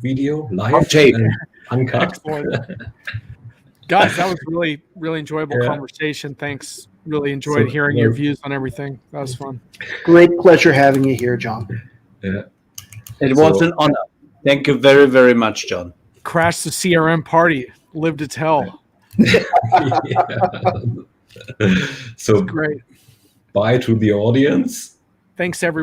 video, live, tape, and uncut. Excellent. Guys, that was really, really enjoyable conversation. Thanks. Really enjoyed hearing your views on everything. That was fun. Great pleasure having you here, Jon. Yeah. It was an honor. Thank you very, very much, Jon. Crashed the CRM party. Lived to tell. So great. Bye to the audience. Thanks, everyone.